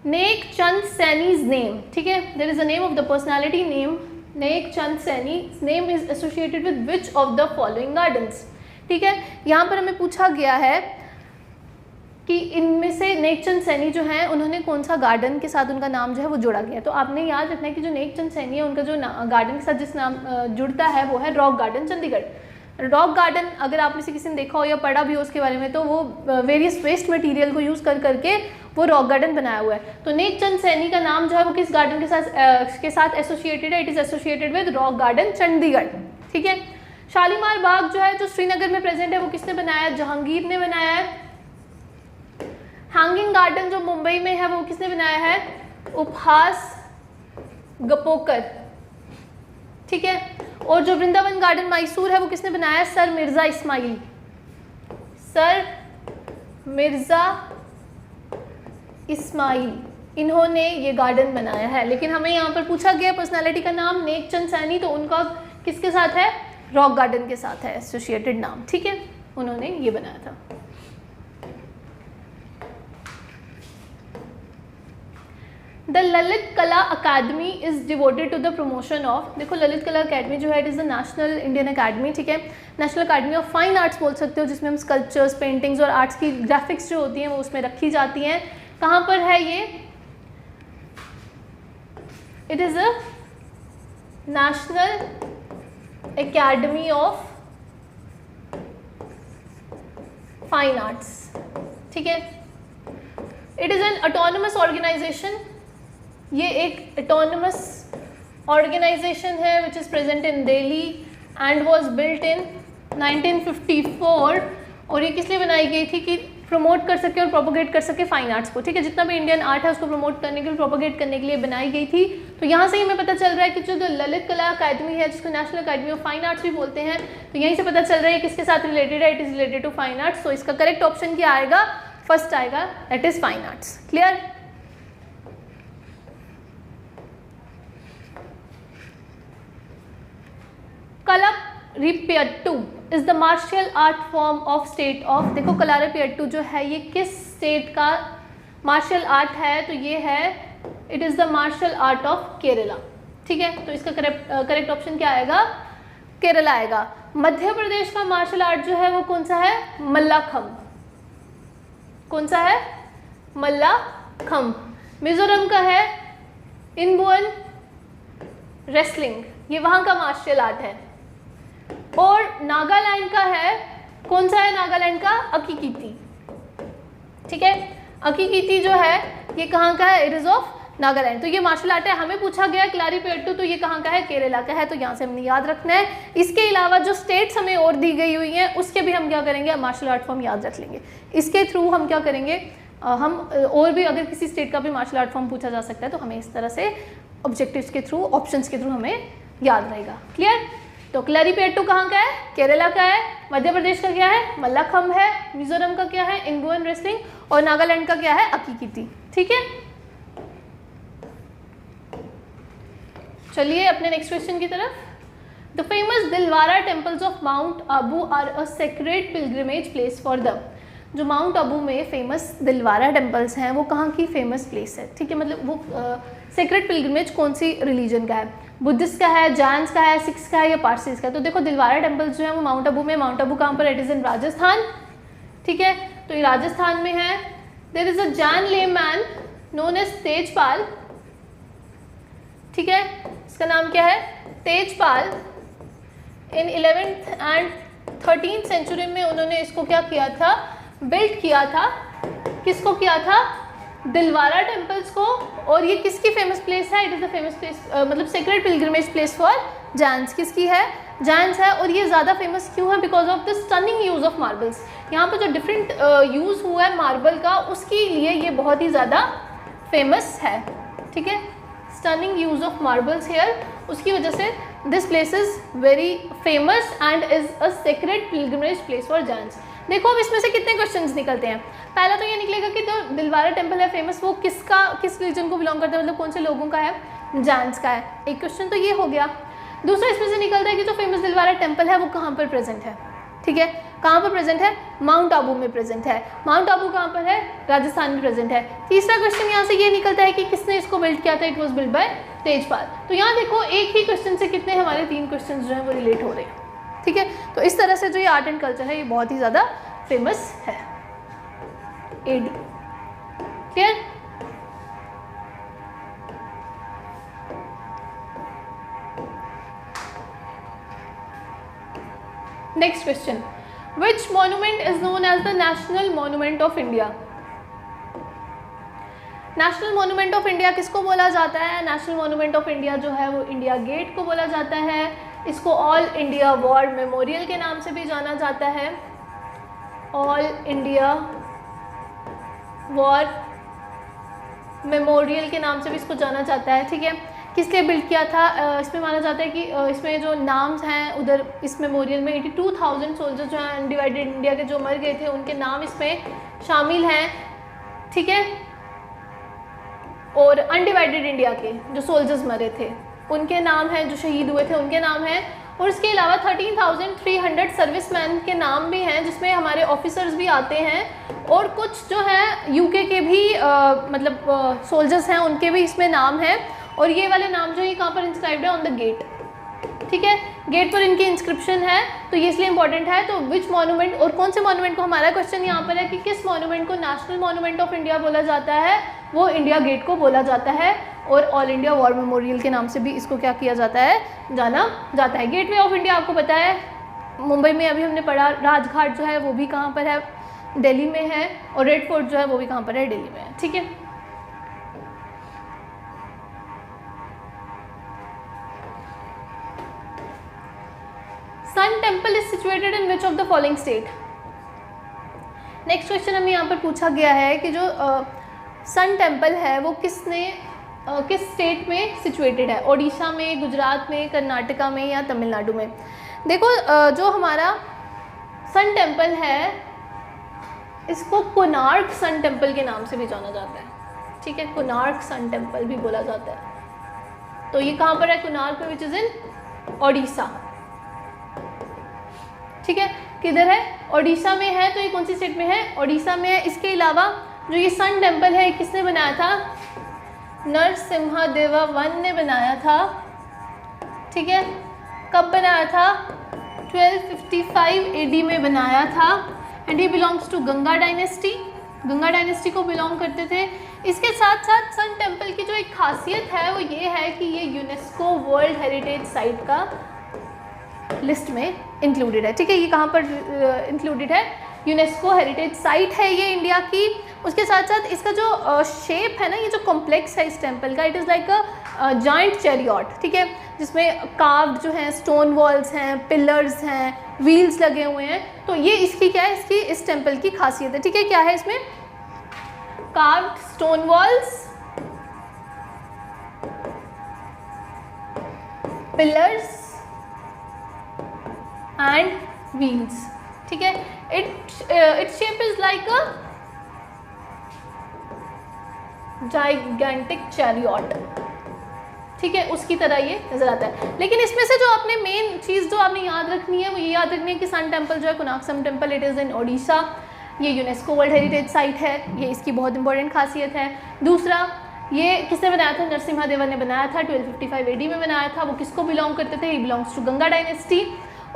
नेक चंद सैनीज नेम। ठीक है, there is a name of the personality name Nek Chand Saini, name is associated with which of the following gardens. ठीक है, यहाँ पर हमें पूछा गया है कि इनमें से नेक चंद सैनी जो हैं उन्होंने कौन सा गार्डन के साथ उनका नाम जो है वो जोड़ा गया है। तो आपने याद रखना है कि जो नेक चंद सैनी है उनका जो गार्डन के साथ जिस नाम जुड़ता है वो है rock garden Chandigarh. Rock garden अगर आपने से किसी ने देखा हो या पढ़ा भी हो उसके बारे में, तो वो वेरियस वेस्ट मटेरियल को यूज़ कर करके वो रॉक गार्डन बनाया हुआ है। तो नेक चंद सैनी का नाम जो है वो किस गार्डन के साथ एसोसिएटेड है? It is associated with rock garden Chandigarh. ठीक है, शालीमार बाग जो है जो श्रीनगर में प्रेजेंट है वो किसने बनाया है? जहांगीर ने बनाया है। हैंगिंग गार्डन जो मुंबई में है वो किसने बनाया है? उपहास गपोकर। ठीक है, और जो वृंदावन गार्डन मैसूर है वो किसने बनाया है? सर मिर्जा इस्माइल। सर मिर्जा इस्माइल, इन्होंने ये गार्डन बनाया है। लेकिन हमें यहाँ पर पूछा गया पर्सनालिटी का नाम नेक चंद सैनी, तो उनका किसके साथ है? रॉक गार्डन के साथ है एसोसिएटेड नाम। ठीक है, उन्होंने ये बनाया था। The Lalit Kala Akademi is devoted to the promotion of. देखो ललित कला अकादमी जो है it is the national Indian academy. ठीक है, national academy of fine arts बोल सकते हो, जिसमें हम स्कल्पचर्स, पेंटिंग्स और आर्ट्स की ग्राफिक्स जो होती हैं वो उसमें रखी जाती हैं। कहाँ पर है ये? It is a national academy of fine arts. ठीक है, it is an autonomous organisation. ये एक ऑटोनमस ऑर्गेनाइजेशन है which is present in Delhi and was built in 1954। और ये किस लिए बनाई गई थी? कि प्रमोट कर सके और प्रोपोगेट कर सके फाइन आर्ट्स को। ठीक है, जितना भी इंडियन आर्ट है उसको प्रमोट करने के लिए, प्रोपोगेट करने के लिए बनाई गई थी। तो यहाँ से ही हमें पता चल रहा है कि जो ललित कला अकादमी है जिसको national academy of fine arts भी बोलते हैं, तो यहीं से पता चल रहा है किसके साथ रिलेटेड है? It is related to fine arts. तो इसका करेक्ट ऑप्शन क्या आएगा? फर्स्ट आएगा, that is fine arts. Clear? Kalaripayattu is the martial art form of state of. देखो कलारिपयट्टू जो है ये किस स्टेट का मार्शल आर्ट है? तो ये है, it is the martial art of Kerala. ठीक है, तो इसका करेक्ट ऑप्शन क्या आएगा? केरला आएगा। मध्य प्रदेश का मार्शल आर्ट जो है वो कौन सा है? मल्लाखम्ब। कौन सा है? मल्लाखम्ब। मिजोरम का है इनबुअन रेसलिंग, ये वहाँ का मार्शल आर्ट है। और नागालैंड का है, कौन सा है नागालैंड का? अकीकीती। ठीक है, अकीकीती जो है ये कहाँ का है? It is of Nagaland. तो ये मार्शल आर्ट है, हमें पूछा गया क्लारीपेट्टू, तो ये कहाँ का है, केरला का है, तो यहाँ से हमने याद रखना है। इसके अलावा जो स्टेट्स हमें और दी गई हुई हैं उसके भी हम क्या करेंगे, मार्शल आर्ट फॉर्म याद रख लेंगे। इसके थ्रू हम क्या करेंगे, हम और भी अगर किसी स्टेट का भी मार्शल आर्ट फॉर्म पूछा जा सकता है तो हमें इस तरह से ऑब्जेक्टिव्स के थ्रू, ऑप्शंस के थ्रू हमें याद रहेगा। क्लियर? तो क्लारीपेट्टू कहाँ का है, केरला का है। मध्य प्रदेश का क्या है, मल्लाखम्ब है। मिजोरम का क्या है, इंगुएन रेसलिंग। और नागालैंड का क्या है, अकीकीटी। ठीक है, चलिए अपने नेक्स्ट क्वेश्चन की तरफ। The famous Dilwara temples of Mount Abu are a sacred pilgrimage place for the. जो माउंट आबू में फेमस दिलवारा टेम्पल्स हैं वो कहाँ की फेमस प्लेस है। ठीक है, मतलब वो सेक्रेड पिलग्रिमेज कौन सी रिलीजन का है, बुद्धिस्ट का है, जैन्स का है, सिख्स का है या पारसीज का है। तो देखो दिलवारा टेम्पल्स जो है वो माउंट आबू में। माउंट आबू कहाँ पर, इट इज़ इन राजस्थान। ठीक है, तो ये राजस्थान में है। There is a Jain layman known as Tejpal. ठीक है, इसका नाम क्या है, तेजपाल। इन 11th एंड 13th सेंचुरी में उन्होंने इसको क्या किया था, बिल्ड किया था। किसको किया था, दिलवारा टेम्पल्स को। और ये किसकी फेमस प्लेस है, it is the famous place, मतलब sacred pilgrimage place for Jains. किसकी है, जैन्स है। और ये ज़्यादा फेमस क्यों है, because of the stunning use of marbles. यहाँ पर जो डिफरेंट यूज़ हुआ है मार्बल का, उसके लिए ये बहुत ही ज़्यादा फेमस है। ठीक है, stunning use of marbles here, उसकी वजह से this place is very famous and is a sacred pilgrimage place for Jains. देखो अब इसमें से कितने क्वेश्चंस निकलते हैं। पहला तो ये निकलेगा कि जो दिलवारा टेम्पल है फेमस, वो किस रिलीजन को बिलोंग करता है, मतलब कौन से लोगों का है, जैन्स का है। एक क्वेश्चन तो ये हो गया। दूसरा इसमें से निकलता है कि जो फेमस दिलवारा टेम्पल है वो कहाँ पर प्रेजेंट है। ठीक है, कहाँ पर प्रेजेंट है, माउंट आबू में प्रेजेंट है। माउंट आबू कहाँ पर है, राजस्थान में प्रेजेंट है। तीसरा क्वेश्चन यहाँ से ये निकलता है कि किसने इसको बिल्ड किया था, it was build by Tejpal. तो यहाँ देखो एक ही क्वेश्चन से कितने हमारे 3 क्वेश्चन जो हैं वो रिलेट हो रहे हैं। ठीक है, तो इस तरह से जो ये आर्ट एंड कल्चर है ये बहुत ही ज़्यादा फेमस है। AD. Clear? Next question, which monument is known as the national monument of India. National monument of India किसको बोला जाता है, नेशनल मॉन्यूमेंट ऑफ इंडिया जो है वो इंडिया गेट को बोला जाता है। इसको ऑल इंडिया वॉर मेमोरियल के नाम से भी जाना जाता है। ऑल इंडिया वॉर मेमोरियल के नाम से भी इसको जाना जाता है। ठीक है, किस लिए बिल्ड किया था, इसमें माना जाता है कि इसमें जो नाम्स हैं उधर इस मेमोरियल में 82,000 सोल्जर्स जो हैं अनडिवाइडेड इंडिया के जो मर गए थे उनके नाम इसमें शामिल हैं। ठीक है, और अनडिवाइडेड इंडिया के जो सोल्जर्स मरे थे उनके नाम हैं, जो शहीद हुए थे उनके नाम हैं। और इसके अलावा 13,300 सर्विसमैन के नाम भी हैं जिसमें हमारे ऑफिसर्स भी आते हैं और कुछ जो हैं यूके के भी मतलब सोल्जर्स हैं उनके भी इसमें नाम हैं। और ये वाले नाम जो है कहाँ पर इंस्क्राइब्ड है, ऑन द गेट। ठीक है, गेट पर इनकी इंस्क्रिप्शन है, तो ये इसलिए इंपॉर्टेंट है। तो विच मॉन्यूमेंट, और कौन से मॉन्यूमेंट को, हमारा क्वेश्चन यहाँ पर है कि किस मॉन्यूमेंट को नेशनल मॉन्यूमेंट ऑफ इंडिया बोला जाता है, वो इंडिया गेट को बोला जाता है। और ऑल इंडिया वॉर मेमोरियल के नाम से भी इसको क्या किया जाता है, जाना जाता है। गेटवे ऑफ इंडिया आपको पता है मुंबई में अभी हमने पढ़ा, राजघाट जो है वो भी कहाँ पर है, दिल्ली में है। और रेड फोर्ट जो है वो भी कहाँ पर है, दिल्ली में है। ठीक है, sun temple is situated in which of the following state. Next question हमें यहाँ पर पूछा गया है कि जो सन टेम्पल है वो किस स्टेट में सिचुएटेड है, ओडिशा में, गुजरात में, कर्नाटका में या तमिलनाडु में। देखो जो हमारा सन टेम्पल है इसको कोणार्क सन टेम्पल के नाम से भी जाना जाता है। ठीक है, कोणार्क सन टेम्पल भी बोला जाता है। तो ये कहाँ पर है, कोणार्क में, विच इज़ इन ओडिशा। ठीक है, किधर है, ओडिशा में है। तो ये कौन सी स्टेट में है, ओडिशा में है। इसके अलावा जो ये सन टेम्पल है किसने बनाया था, नरसिम्हा वन ने बनाया था। ठीक है, कब बनाया था, 1255 AD में बनाया था। And he belongs to Ganga dynasty, Ganga dynasty को बिलोंग करते थे। इसके साथ साथ सन टेम्पल की जो एक खासियत है वो ये है कि ये यूनेस्को वर्ल्ड हेरिटेज साइट का लिस्ट में इंक्लूडेड है। ठीक है, ये कहाँ पर इंक्लूडेड है, यूनेस्को हेरिटेज साइट है ये इंडिया की। उसके साथ साथ इसका जो शेप है ना, ये जो कॉम्प्लेक्स है इस टेम्पल का, it is like a giant chariot, ठीक है, जिसमें कार्व्ड जो हैं स्टोन वॉल्स हैं, पिलर्स हैं, व्हील्स लगे हुए हैं। तो ये इसकी क्या है, इसकी इस टेम्पल की खासियत है, ठीक है। क्या है इसमें? Carved stone walls, pillars and wheels, ठीक है। Its shape is like a gigantic chariot, ठीक है, उसकी तरह ये नजर आता है। लेकिन इसमें से जो आपने मेन चीज़ जो आपने याद रखनी है वो ये याद रखनी है कि सन टेम्पल जो है, Konark temple, it is in Odisha, ये यूनेस्को वर्ल्ड हेरिटेज साइट है, ये इसकी बहुत इंपॉर्टेंट खासियत है। दूसरा, ये किसने बनाया था? नरसिम्हा ने बनाया था, 1255 AD में बनाया था। वो किसको बिलोंग करते थे? He belongs to Ganga dynasty.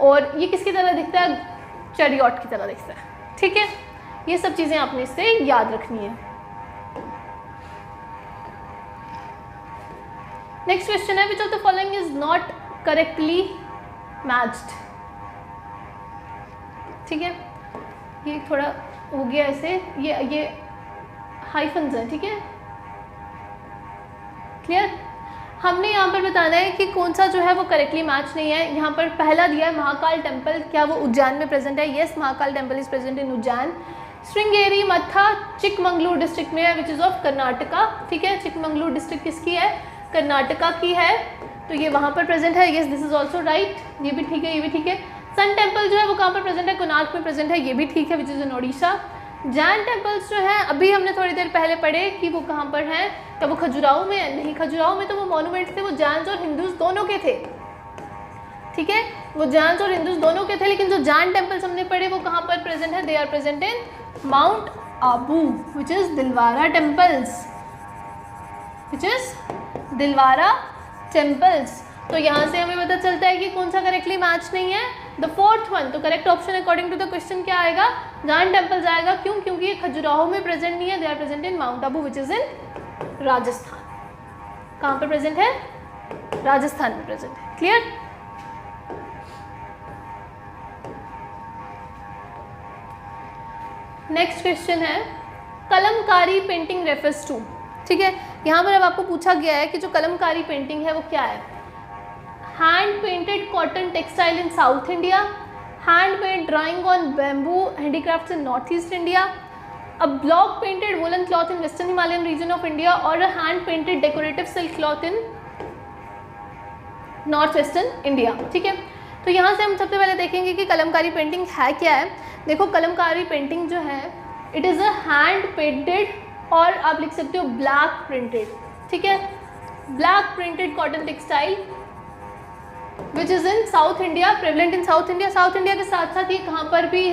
और ये किसकी तरह दिखता है? चैरियट की तरह दिखता है, ठीक है। ये सब चीज़ें आपने इससे याद रखनी है। नेक्स्ट क्वेश्चन है, which of the following is not correctly matched, ठीक है। ये थोड़ा हो गया ऐसे, ये हाइफन्स हैं, ठीक है, क्लियर। हमने यहाँ पर बताना है कि कौन सा जो है वो करेक्टली मैच नहीं है। यहाँ पर पहला दिया है महाकाल टेम्पल, क्या वो उज्जैन में प्रेजेंट है? Yes, Mahakal temple is present इन उज्जैन। श्रृंगेरी मत्था चिकमंगलूर डिस्ट्रिक्ट में है, विच इज़ ऑफ कर्नाटका, ठीक है। चिकमंगलूर डिस्ट्रिक्ट किसकी है? कर्नाटका की है, तो ये वहाँ पर प्रेजेंट है। Yes, this is also right, ये भी ठीक है, ये भी ठीक है। सन टेम्पल जो है वो कहाँ पर प्रेजेंट है? कोणार्क में प्रेजेंट है, ये भी ठीक है, which is in Odisha. Jain temples जो है अभी हमने थोड़ी देर पहले पढ़े कि वो कहाँ पर हैं, क्या वो खजुराहो में है? नहीं, खजुराहो में तो वो मॉन्यूमेंट्स थे, वो जैन्स और हिंदूज दोनों के थे, ठीक है, वो जैन्स और हिंदूज दोनों के थे। लेकिन जो जैन टेम्पल्स हमने पढ़े वो कहाँ पर प्रेजेंट है? They are present in Mount Abu, which is Dilwara temples, which is Dilwara temples. तो यहाँ से हमें पता चलता है कि कौन सा करेक्टली मैच नहीं है, द फोर्थ वन। तो correct option according to the question क्या आएगा? जैन टेम्पल्स आएगा। क्यों? क्योंकि ये खजुराहो में प्रेजेंट नहीं है, they are present in Mount Abu, which is in Rajasthan. कहाँ पर प्रेजेंट है? राजस्थान में प्रेजेंट है, क्लियर। नेक्स्ट क्वेश्चन है, कलमकारी पेंटिंग रेफर्स टू, ठीक है। यहाँ पर अब आपको पूछा गया है कि जो कलमकारी पेंटिंग है वो क्या है? Hand painted cotton textile in south India, hand paint drawing on bamboo handicrafts in north east India, a block painted woollen cloth in western Himalayan region of India, और a hand painted decorative silk cloth in north western India, ठीक है। तो यहाँ से हम सबसे पहले देखेंगे कि कलमकारी पेंटिंग है क्या है। देखो, कलमकारी पेंटिंग जो है it is a hand painted, और आप लिख सकते हो ब्लैक प्रिंटेड, ठीक है, black printed cotton textile which is in south India, prevalent in south India. South India के साथ साथ ये कहाँ पर भी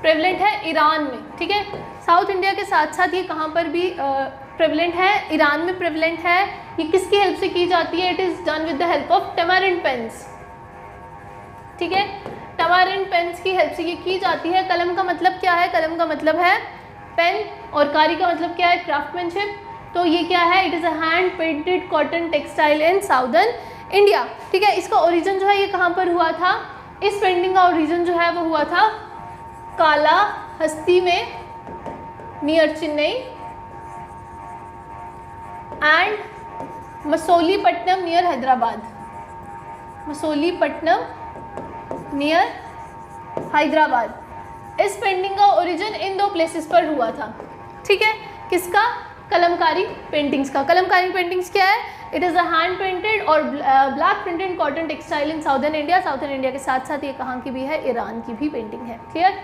प्रेवलेंट है? ईरान में, ठीक है। साउथ इंडिया के साथ साथ ये कहाँ पर भी प्रेवलेंट है? ईरान में प्रेवलेंट है। ये किसकी हेल्प से की जाती है? It is done with the help of tamarind pens, ठीक है, टैमारिंड पेन्स की हेल्प से ये की जाती है। कलम का मतलब क्या है? कलम का मतलब है पेन, और कारी का मतलब क्या है? क्राफ्टमैनशिप। तो ये क्या है? It is a hand painted cotton textile in southern India, ठीक है। इसका ओरिजिन जो है ये कहाँ पर हुआ था? इस पेंटिंग का ओरिजिन जो है वो हुआ था कालाहस्ती में, near Chennai, and Masulipatnam near Hyderabad, Masulipatnam near Hyderabad. इस पेंटिंग का ओरिजिन इन दो प्लेसेस पर हुआ था, ठीक है। किसका? कलमकारी पेंटिंग्स का। कलमकारी पेंटिंग्स क्या है? It is a hand painted और block printed cotton textile in southern India. Southern India के साथ साथ ये कहाँ की भी है? ईरान की भी पेंटिंग है, क्लियर।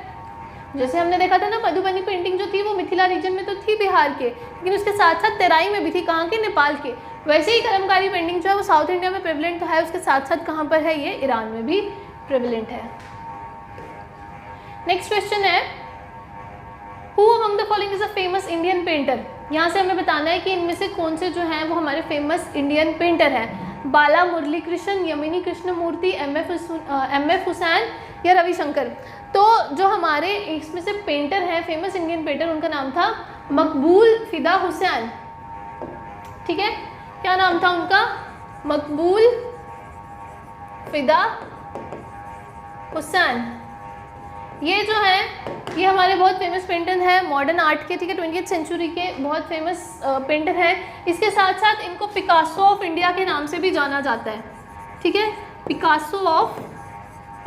जैसे हमने देखा था ना, मधुबनी पेंटिंग जो थी वो मिथिला रीजन में तो थी बिहार के, लेकिन उसके साथ साथ तेराई में भी थी, कहाँ के? नेपाल के। वैसे ही कलमकारी पेंटिंग जो है वो साउथ इंडिया में प्रेवलेंट तो है, उसके साथ साथ कहाँ पर है? ये ईरान में भी प्रेवलेंट है। नेक्स्ट क्वेश्चन है, who among the following is a famous Indian painter. यहाँ से हमें बताना है कि इनमें से कौन से जो हैं वो हमारे फेमस इंडियन पेंटर हैं। बाला मुरली कृष्ण, यमिनी कृष्णमूर्ति, एम.एफ. हुसैन या रविशंकर। तो जो हमारे इसमें से पेंटर हैं, फेमस इंडियन पेंटर, उनका नाम था मकबूल फिदा हुसैन, ठीक है। क्या नाम था उनका? मकबूल फिदा हुसैन। ये जो है ये हमारे बहुत फेमस पेंटर हैं मॉडर्न आर्ट के, ठीक है, 20th सेंचुरी के बहुत फेमस पेंटर हैं। इसके साथ साथ इनको पिकासो ऑफ इंडिया के नाम से भी जाना जाता है, ठीक है, पिकासो ऑफ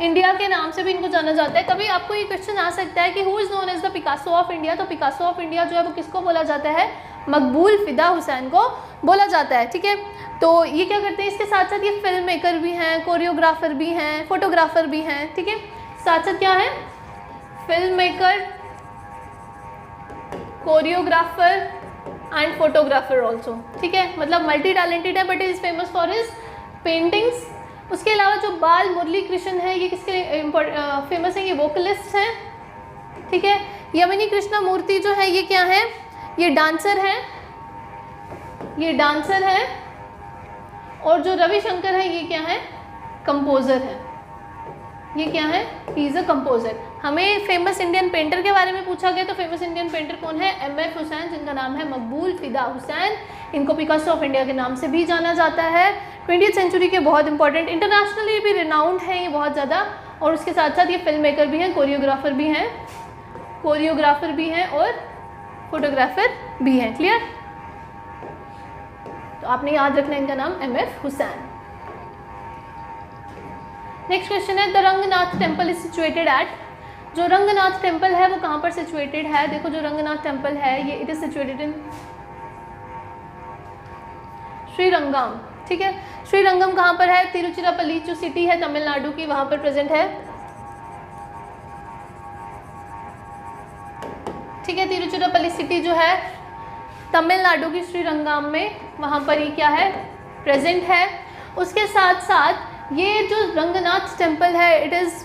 इंडिया के नाम से भी इनको जाना जाता है। कभी आपको ये क्वेश्चन आ सकता है कि who is known as the Picasso of India, तो पिकासो ऑफ इंडिया जो है वो किसको बोला जाता है, मकबूल फिदा हुसैन को बोला जाता है, ठीक है। तो ये क्या करते हैं, इसके साथ साथ ये फिल्म मेकर भी हैं, कोरियोग्राफर भी हैं, फोटोग्राफर भी हैं, ठीक है। साथ साथ क्या है, film maker, choreographer and photographer also, ठीक है, मतलब मल्टी टैलेंटेड है but is famous for his paintings. उसके अलावा जो बाल मुरली कृष्ण है ये किसके फेमस है, ये वोकलिस्ट हैं, ठीक है। यमिनी कृष्णा मूर्ति जो है ये क्या है, ये डांसर है, ये डांसर है। और जो रविशंकर है ये क्या है, कंपोज़र है, ये क्या है, ही इज़ अ कंपोज़र। हमें फेमस इंडियन पेंटर के बारे में पूछा गया तो फेमस इंडियन पेंटर कौन है, MF हुसैन, जिनका नाम है मकबूल फिदा हुसैन। इनको पिकासो ऑफ इंडिया के नाम से भी जाना जाता है। 20th सेंचुरी के बहुत इंपॉर्टेंट, इंटरनेशनली भी रिनाउंड हैं ये बहुत ज़्यादा। और उसके साथ साथ ये फिल्म मेकर भी हैं, कोरियोग्राफर भी हैं, कोरियोग्राफर भी हैं और फोटोग्राफर भी हैं। क्लियर, तो आपने याद रखना है इनका नाम MF हुसैन। नेक्स्ट क्वेश्चन है, the Ranganath temple is situated at, जो रंगनाथ टेम्पल है वो कहाँ पर सिचुएटेड है। देखो जो रंगनाथ टेम्पल है ये इट इज सिचुएटेड इन श्रीरंगम, ठीक है। श्रीरंगम कहाँ पर है, तिरुचिरापल्ली जो सिटी है तमिलनाडु की वहाँ पर प्रेजेंट है, ठीक है। तिरुचिरापल्ली सिटी जो है तमिलनाडु की श्रीरंगम में, वहाँ पर ये क्या है, प्रेजेंट है। उसके साथ साथ ये जो रंगनाथ टेम्पल है it is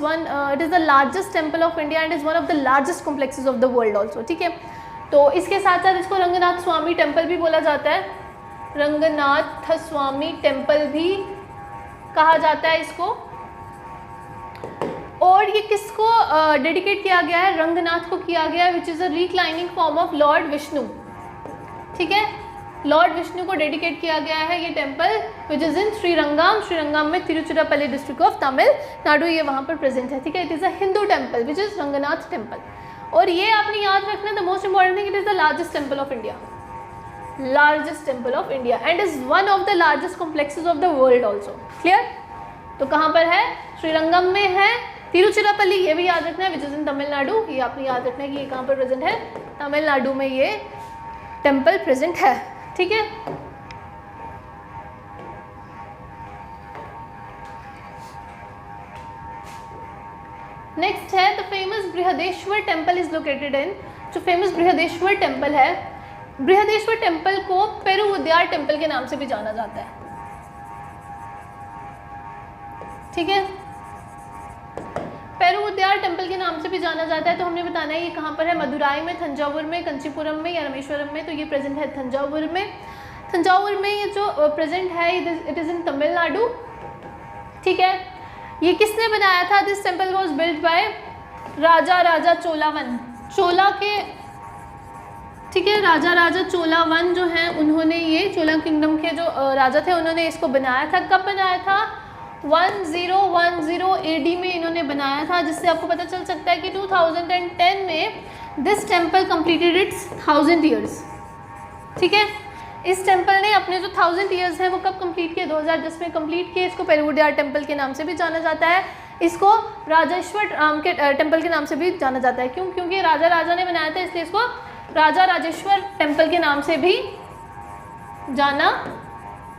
the largest temple of India and is one of the largest complexes of the world also, ठीक है। तो इसके साथ साथ इसको रंगनाथ स्वामी टेम्पल भी बोला जाता है, रंगनाथ स्वामी टेम्पल भी कहा जाता है इसको। और ये किसको डेडिकेट किया गया है, रंगनाथ को किया गया है, which is a reclining form of Lord Vishnu, ठीक है। लॉर्ड विष्णु को डेडिकेट किया गया है ये टेम्पल, विच इज़ इन श्रीरंगम, श्रीरंगम में तिरुचिरापल्ली डिस्ट्रिक्ट ऑफ तमिलनाडु, ये वहाँ पर प्रेजेंट है, ठीक है। It is a Hindu temple which is Ranganath temple. और ये आपने याद रखना, the most important thing, it is the largest temple of India, largest temple of India and is one of the largest complexes of the world also. Clear, तो कहाँ पर है, श्रीरंगम में है। तिरुचिरापल्ली ये भी याद रखना है, विच इज़ इन तमिलनाडु, ये आपने याद रखना है कि ये कहाँ पर प्रेजेंट है, तमिलनाडु में ये टेम्पल प्रेजेंट है, ठीक है। नेक्स्ट है the famous Brihadeshwara temple is located in, जो फेमस बृहदेश्वर टेम्पल है, बृहदेश्वर टेम्पल को पेरुवुद्यार टेम्पल के नाम से भी जाना जाता है, ठीक है। पेरुवुद्यार टेम्पल के नाम से भी जाना जाता है। तो हमने बताना है ये कहाँ पर है, मदुराई में, तंजावुर में, कंचीपुरम में या रामेश्वरम में। तो ये प्रेजेंट है तंजावुर में। तंजावुर में ये जो प्रेजेंट है इट इज़ इन तमिलनाडु, ठीक है। ये किसने बनाया था, this temple was built by Raja Cholavan, Chola के, ठीक है, राजा चोलावन जो हैं उन्होंने ये चोला किंगडम के जो राजा थे उन्होंने इसको बनाया था। कब बनाया था, 1010 AD में इन्होंने बनाया था, जिससे आपको पता चल सकता है कि 2010 में this temple completed it's 1000 years, ठीक है। इस टेम्पल ने अपने जो 1000 ईयर्स हैं वो कब कंप्लीट किए, 2010 में कंप्लीट किए। इसको पेरुवुद्यार टेम्पल के नाम से भी जाना जाता है, इसको राजेश्वर के टेम्पल के नाम से भी जाना जाता है। क्यों, क्योंकि राजा ने बनाया था, इसलिए इसको राजा राजेश्वर टेम्पल के नाम से भी जाना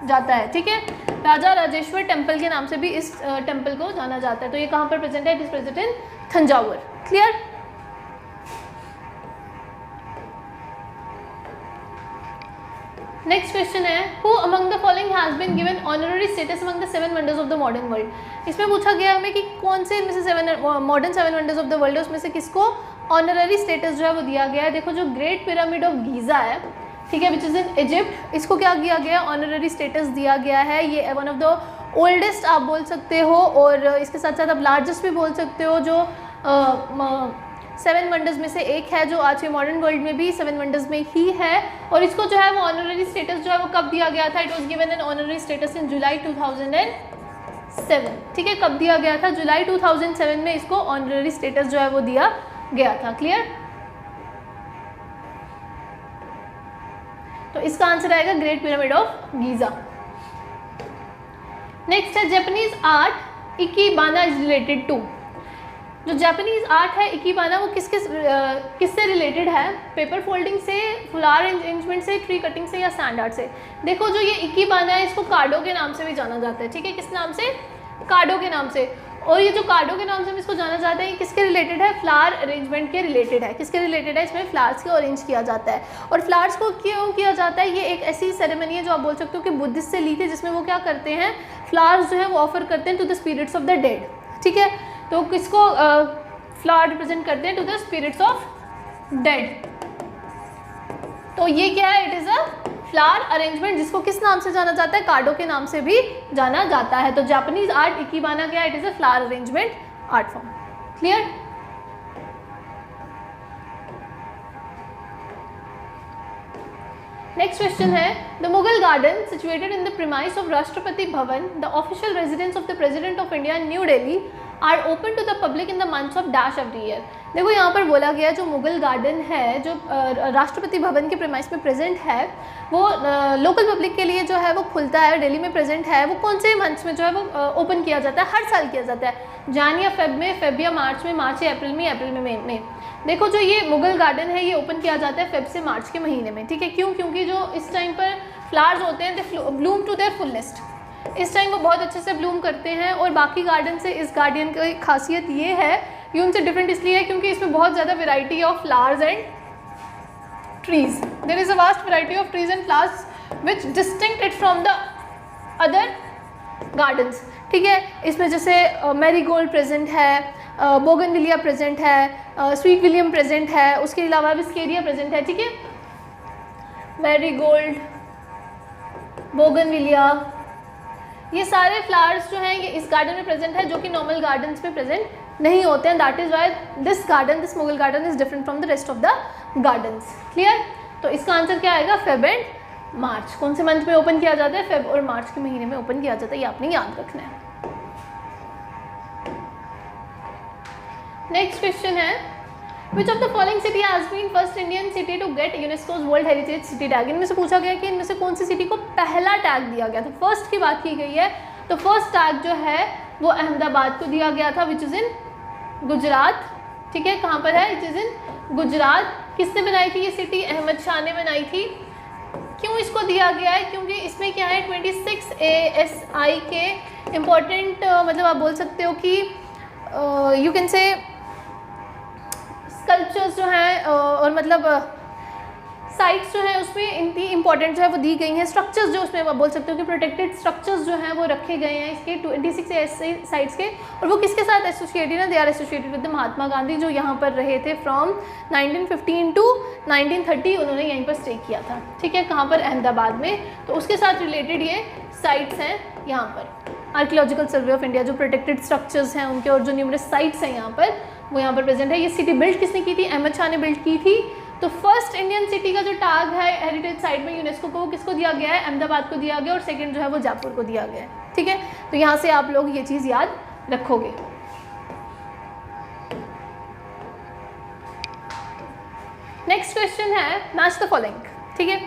जाता है, ठीक है। राजा राजेश्वर टेम्पल के नाम से भी इस टेम्पल को जाना जाता है। तो ये कहाँ पर प्रेजेंट है, it is present in Thanjavur. Clear, next question है, who among the following has been given honorary status among the 7 wonders of the modern world. इसमें पूछा गया हमें कि कौन से इनमें से modern 7 wonders of the world है, उसमें से किसको ऑनररी स्टेटस जो है वो दिया गया है। देखो जो ग्रेट पिरामिड ऑफ गीज़ा है, ठीक है, विच इज़ इन इजिप्ट, इसको क्या किया गया, ऑनररी स्टेटस दिया गया है। ये वन ऑफ द ओल्डेस्ट आप बोल सकते हो और इसके साथ साथ आप लार्जेस्ट भी बोल सकते हो, जो 7 वंडर्स में से एक है, जो आज के मॉडर्न वर्ल्ड में भी 7 वंडर्स में ही है। और इसको जो है वो ऑनररी स्टेटस जो है वो कब दिया गया था, it was given an honorary status in July 2006, ठीक है, कब दिया गया था? जुलाई 2007 में इसको ऑनररी स्टेटस जो है वो दिया गया था। क्लियर? तो इसका आंसर आएगा great pyramid of Giza. Next है Japanese art ikebana is related to. जो जापानीज आर्ट है इकिबाना वो किससे रिलेटेड है? पेपर फोल्डिंग से, फ्लावर अरेंजमेंट से, ट्री कटिंग से या सैंड आर्ट से? देखो जो ये इकिबाना है इसको कार्डो के नाम से भी जाना जाता है। ठीक है, किस नाम से? कार्डो के नाम से। और ये जो कार्डो के नाम से हम इसको जाना जाते हैं, किसके रिलेटेड है? फ्लावर अरेंजमेंट के रिलेटेड है। किसके रिलेटेड है? इसमें फ्लावर्स को अरेंज किया जाता है। और फ्लावर्स को क्यों किया जाता है? ये एक ऐसी सेरेमनी है जो आप बोल सकते हो कि बुद्धिस्ट से ली थी, जिसमें वो क्या करते हैं? फ्लावर्स जो है वो ऑफर करते हैं to the spirits of the dead. ठीक है, तो किसको फ्लावर रिप्रेजेंट करते हैं? To the spirits of dead. तो ये क्या है? It is a flower arrangement, जिसको किस नाम से जाना जाता है? कार्डो के नाम से भी जाना जाता है। तो जापानीज आर्ट इकिबाना क्या है? It is a flower arrangement art form. Clear? Next question है the Mughal garden situated in the premise of Rashtrapati Bhavan, the official residence of the president of India New Delhi, are open to the public in the months of dash every year. देखो यहाँ पर बोला गया जो Mughal garden है जो राष्ट्रपति भवन के प्रेमाइस में प्रेजेंट है वो लोकल पब्लिक के लिए जो है वो खुलता है, दिल्ली में प्रेजेंट है। वो कौन से मंथ्स में जो है वो ओपन किया जाता है? हर साल किया जाता है, जान या फेब में, फेब या मार्च में, मार्च या अप्रैल में, अप्रैल में, मई में। देखो जो ये मुगल गार्डन है ये ओपन किया जाता है फेब से मार्च के महीने में। ठीक है, क्यों? क्योंकि जो इस टाइम पर फ्लावर्स होते हैं दे ब्लूम टू देयर फुलेस्ट। इस टाइम वो बहुत अच्छे से ब्लूम करते हैं। और बाकी गार्डन से इस गार्डन की खासियत ये है, ये उनसे डिफरेंट इसलिए है क्योंकि इसमें बहुत ज़्यादा variety of flowers and trees. There is a vast variety of trees and flowers which distinct it from the other gardens. ठीक है, इसमें जैसे मैरीगोल्ड प्रेजेंट है, बोगनविलिया प्रेजेंट है, स्वीट विलियम प्रेजेंट है, उसके अलावा विस्केरिया प्रेजेंट है। ठीक है, मैरीगोल्ड, बोगनविलिया, ये सारे फ्लावर्स जो हैं ये इस गार्डन में प्रेजेंट है, जो कि नॉर्मल गार्डन्स में प्रेजेंट नहीं होते हैं। That is why this garden, this Mughal garden is different from the rest of the gardens. Clear? तो इसका आंसर क्या आएगा? फेब एंड मार्च। कौन से मंथ में ओपन किया जाता है? फेब और मार्च के महीने में ओपन किया जाता है, ये आपने याद रखना है। नेक्स्ट क्वेश्चन है Which of the following city has been first Indian city to get UNESCO's World Heritage City tag? इनमें से पूछा गया कि इनमें से कौन सी सिटी को पहला टैग दिया गया था। फर्स्ट की बात की गई है, तो फर्स्ट टैग जो है वो अहमदाबाद को दिया गया था, विच इज़ इन गुजरात। ठीक है, कहाँ पर है? It is in Gujarat. किसने बनाई थी ये सिटी? अहमद शाह ने बनाई थी। क्यों इसको दिया गया है? क्योंकि इसमें क्या है 26 ASI के इम्पोर्टेंट मतलब आप बोल सकते हो कि यू कैन से स्कल्पचर्स जो हैं और मतलब साइट्स जो हैं उसमें इनकी इंपॉर्टेंट जो है वो दी गई हैं। स्ट्रक्चर्स जो उसमें आप बोल सकते हो कि प्रोटेक्टेड स्ट्रक्चर्स जो हैं वो रखे गए हैं इसके 26 ऐसे साइट्स के। और वो किसके साथ एसोसिएटेड हैं? They are associated with Mahatma Gandhi, जो यहाँ पर रहे थे फ्रॉम 1915 टू 1930। उन्होंने यहीं पर स्टे किया था। ठीक है, कहाँ पर? अहमदाबाद में। तो उसके साथ रिलेटेड ये साइट्स हैं यहाँ पर। आर्कियोलॉजिकल सर्वे ऑफ इंडिया जो प्रोटेक्टेड स्ट्रक्चर्स हैं उनके और जो न्यूमरस साइट्स हैं यहाँ पर वो यहाँ पर प्रेजेंट है। ये सिटी बिल्ड किसने की थी? अहमद शाह ने बिल्ड की थी। तो फर्स्ट इंडियन सिटी का जो टैग है हेरिटेज साइट में यूनेस्को को, वो किसको दिया गया है? अहमदाबाद को दिया गया। और सेकंड जो है वो जयपुर को दिया गया है। ठीक है, तो यहाँ से आप लोग ये चीज़ याद रखोगे। नेक्स्ट क्वेश्चन है मैच द फॉलोइंग। ठीक है,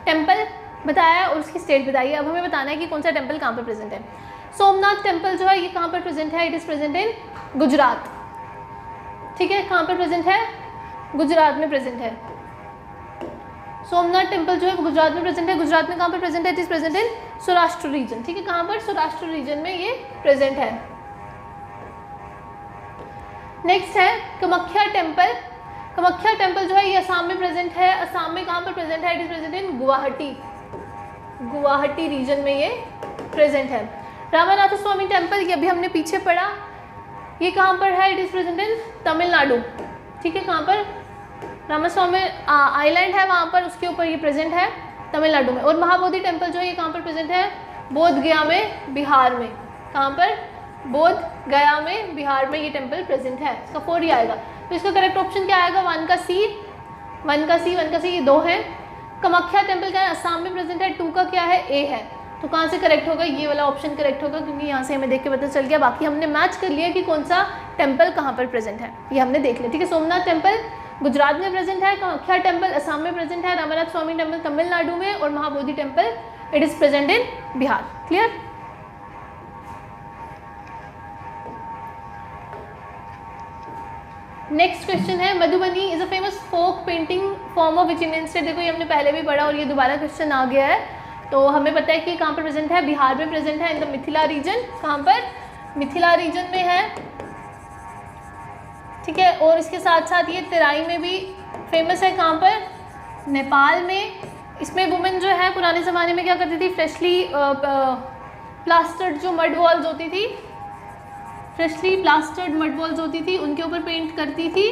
टेम्पल बताया और उसकी स्टेट बताइए। अब हमें बताना है कि कौन सा टेम्पल कहाँ पर प्रेजेंट है। सोमनाथ टेम्पल जो है ये कहाँ पर प्रेजेंट है? इट इज़ प्रेजेंट इन गुजरात। ठीक है, कहाँ पर प्रेजेंट है? गुजरात में प्रेजेंट है। सोमनाथ टेम्पल जो है वो गुजरात में प्रेजेंट है। गुजरात में कहाँ पर प्रेजेंट है? It is present in Saurashtra region. ठीक है, कहाँ पर? सौराष्ट्र रीजन में ये प्रेजेंट है। नेक्स्ट है कामाख्या टेम्पल। कामाख्या टेम्पल जो है ये असम में प्रेजेंट है। असम में कहाँ पर प्रेजेंट है? It is present in Guwahati. Guwahati region में ये प्रेजेंट है। रामानाथ स्वामी टेम्पल ये अभी हमने पीछे पढ़ा, ये कहाँ पर है? इट इज़ प्रेजेंट इन तमिलनाडु। ठीक है, कहाँ पर? रामास्वामी आइलैंड है वहाँ पर, उसके ऊपर ये प्रेजेंट है तमिलनाडु में। और महाबोधि टेम्पल जो है ये कहाँ पर प्रेजेंट है? बोध गया में, बिहार में। कहाँ पर? बोध गया में, बिहार में ये टेम्पल प्रेजेंट है। इसका 4 ही आएगा। तो इसका करेक्ट ऑप्शन क्या आएगा? 1 का सी, 1 का सी, 1 का सी, ये 2 है। कामाख्या टेम्पल क्या है? असम में प्रेजेंट है। 2 का क्या है? ए है। तो कहाँ से करेक्ट होगा, ये वाला ऑप्शन करेक्ट होगा, क्योंकि यहाँ से हमें देख के पता चल गया। बाकी हमने मैच कर लिया कि कौन सा टेम्पल कहाँ पर प्रेजेंट है, ये हमने देख लिया। ठीक है, सोमनाथ टेम्पल गुजरात में प्रेजेंट है, कामाख्या टेम्पल असम में प्रेजेंट है, रामनाथ स्वामी टेम्पल तमिलनाडु में, और Mahabodhi temple it is present in Bihar. Clear. Next question है, Madhubani is a famous folk painting form of which Indian state. देखो ये हमने पहले भी पढ़ा और ये दोबारा क्वेश्चन आ गया है। तो हमें पता है कि कहाँ पर प्रेजेंट है, बिहार में प्रेजेंट है, इन द मिथिला रीजन। कहाँ पर, मिथिला रीजन में है। ठीक है, और इसके साथ साथ ये तराई में भी फेमस है। कहाँ पर, नेपाल में। इसमें वुमेन जो है पुराने ज़माने में क्या करती थी, फ्रेशली प्लास्टर्ड जो मड वॉल्स होती थी, फ्रेशली प्लास्टर्ड मड वॉल्स होती थी, उनके ऊपर पेंट करती थी,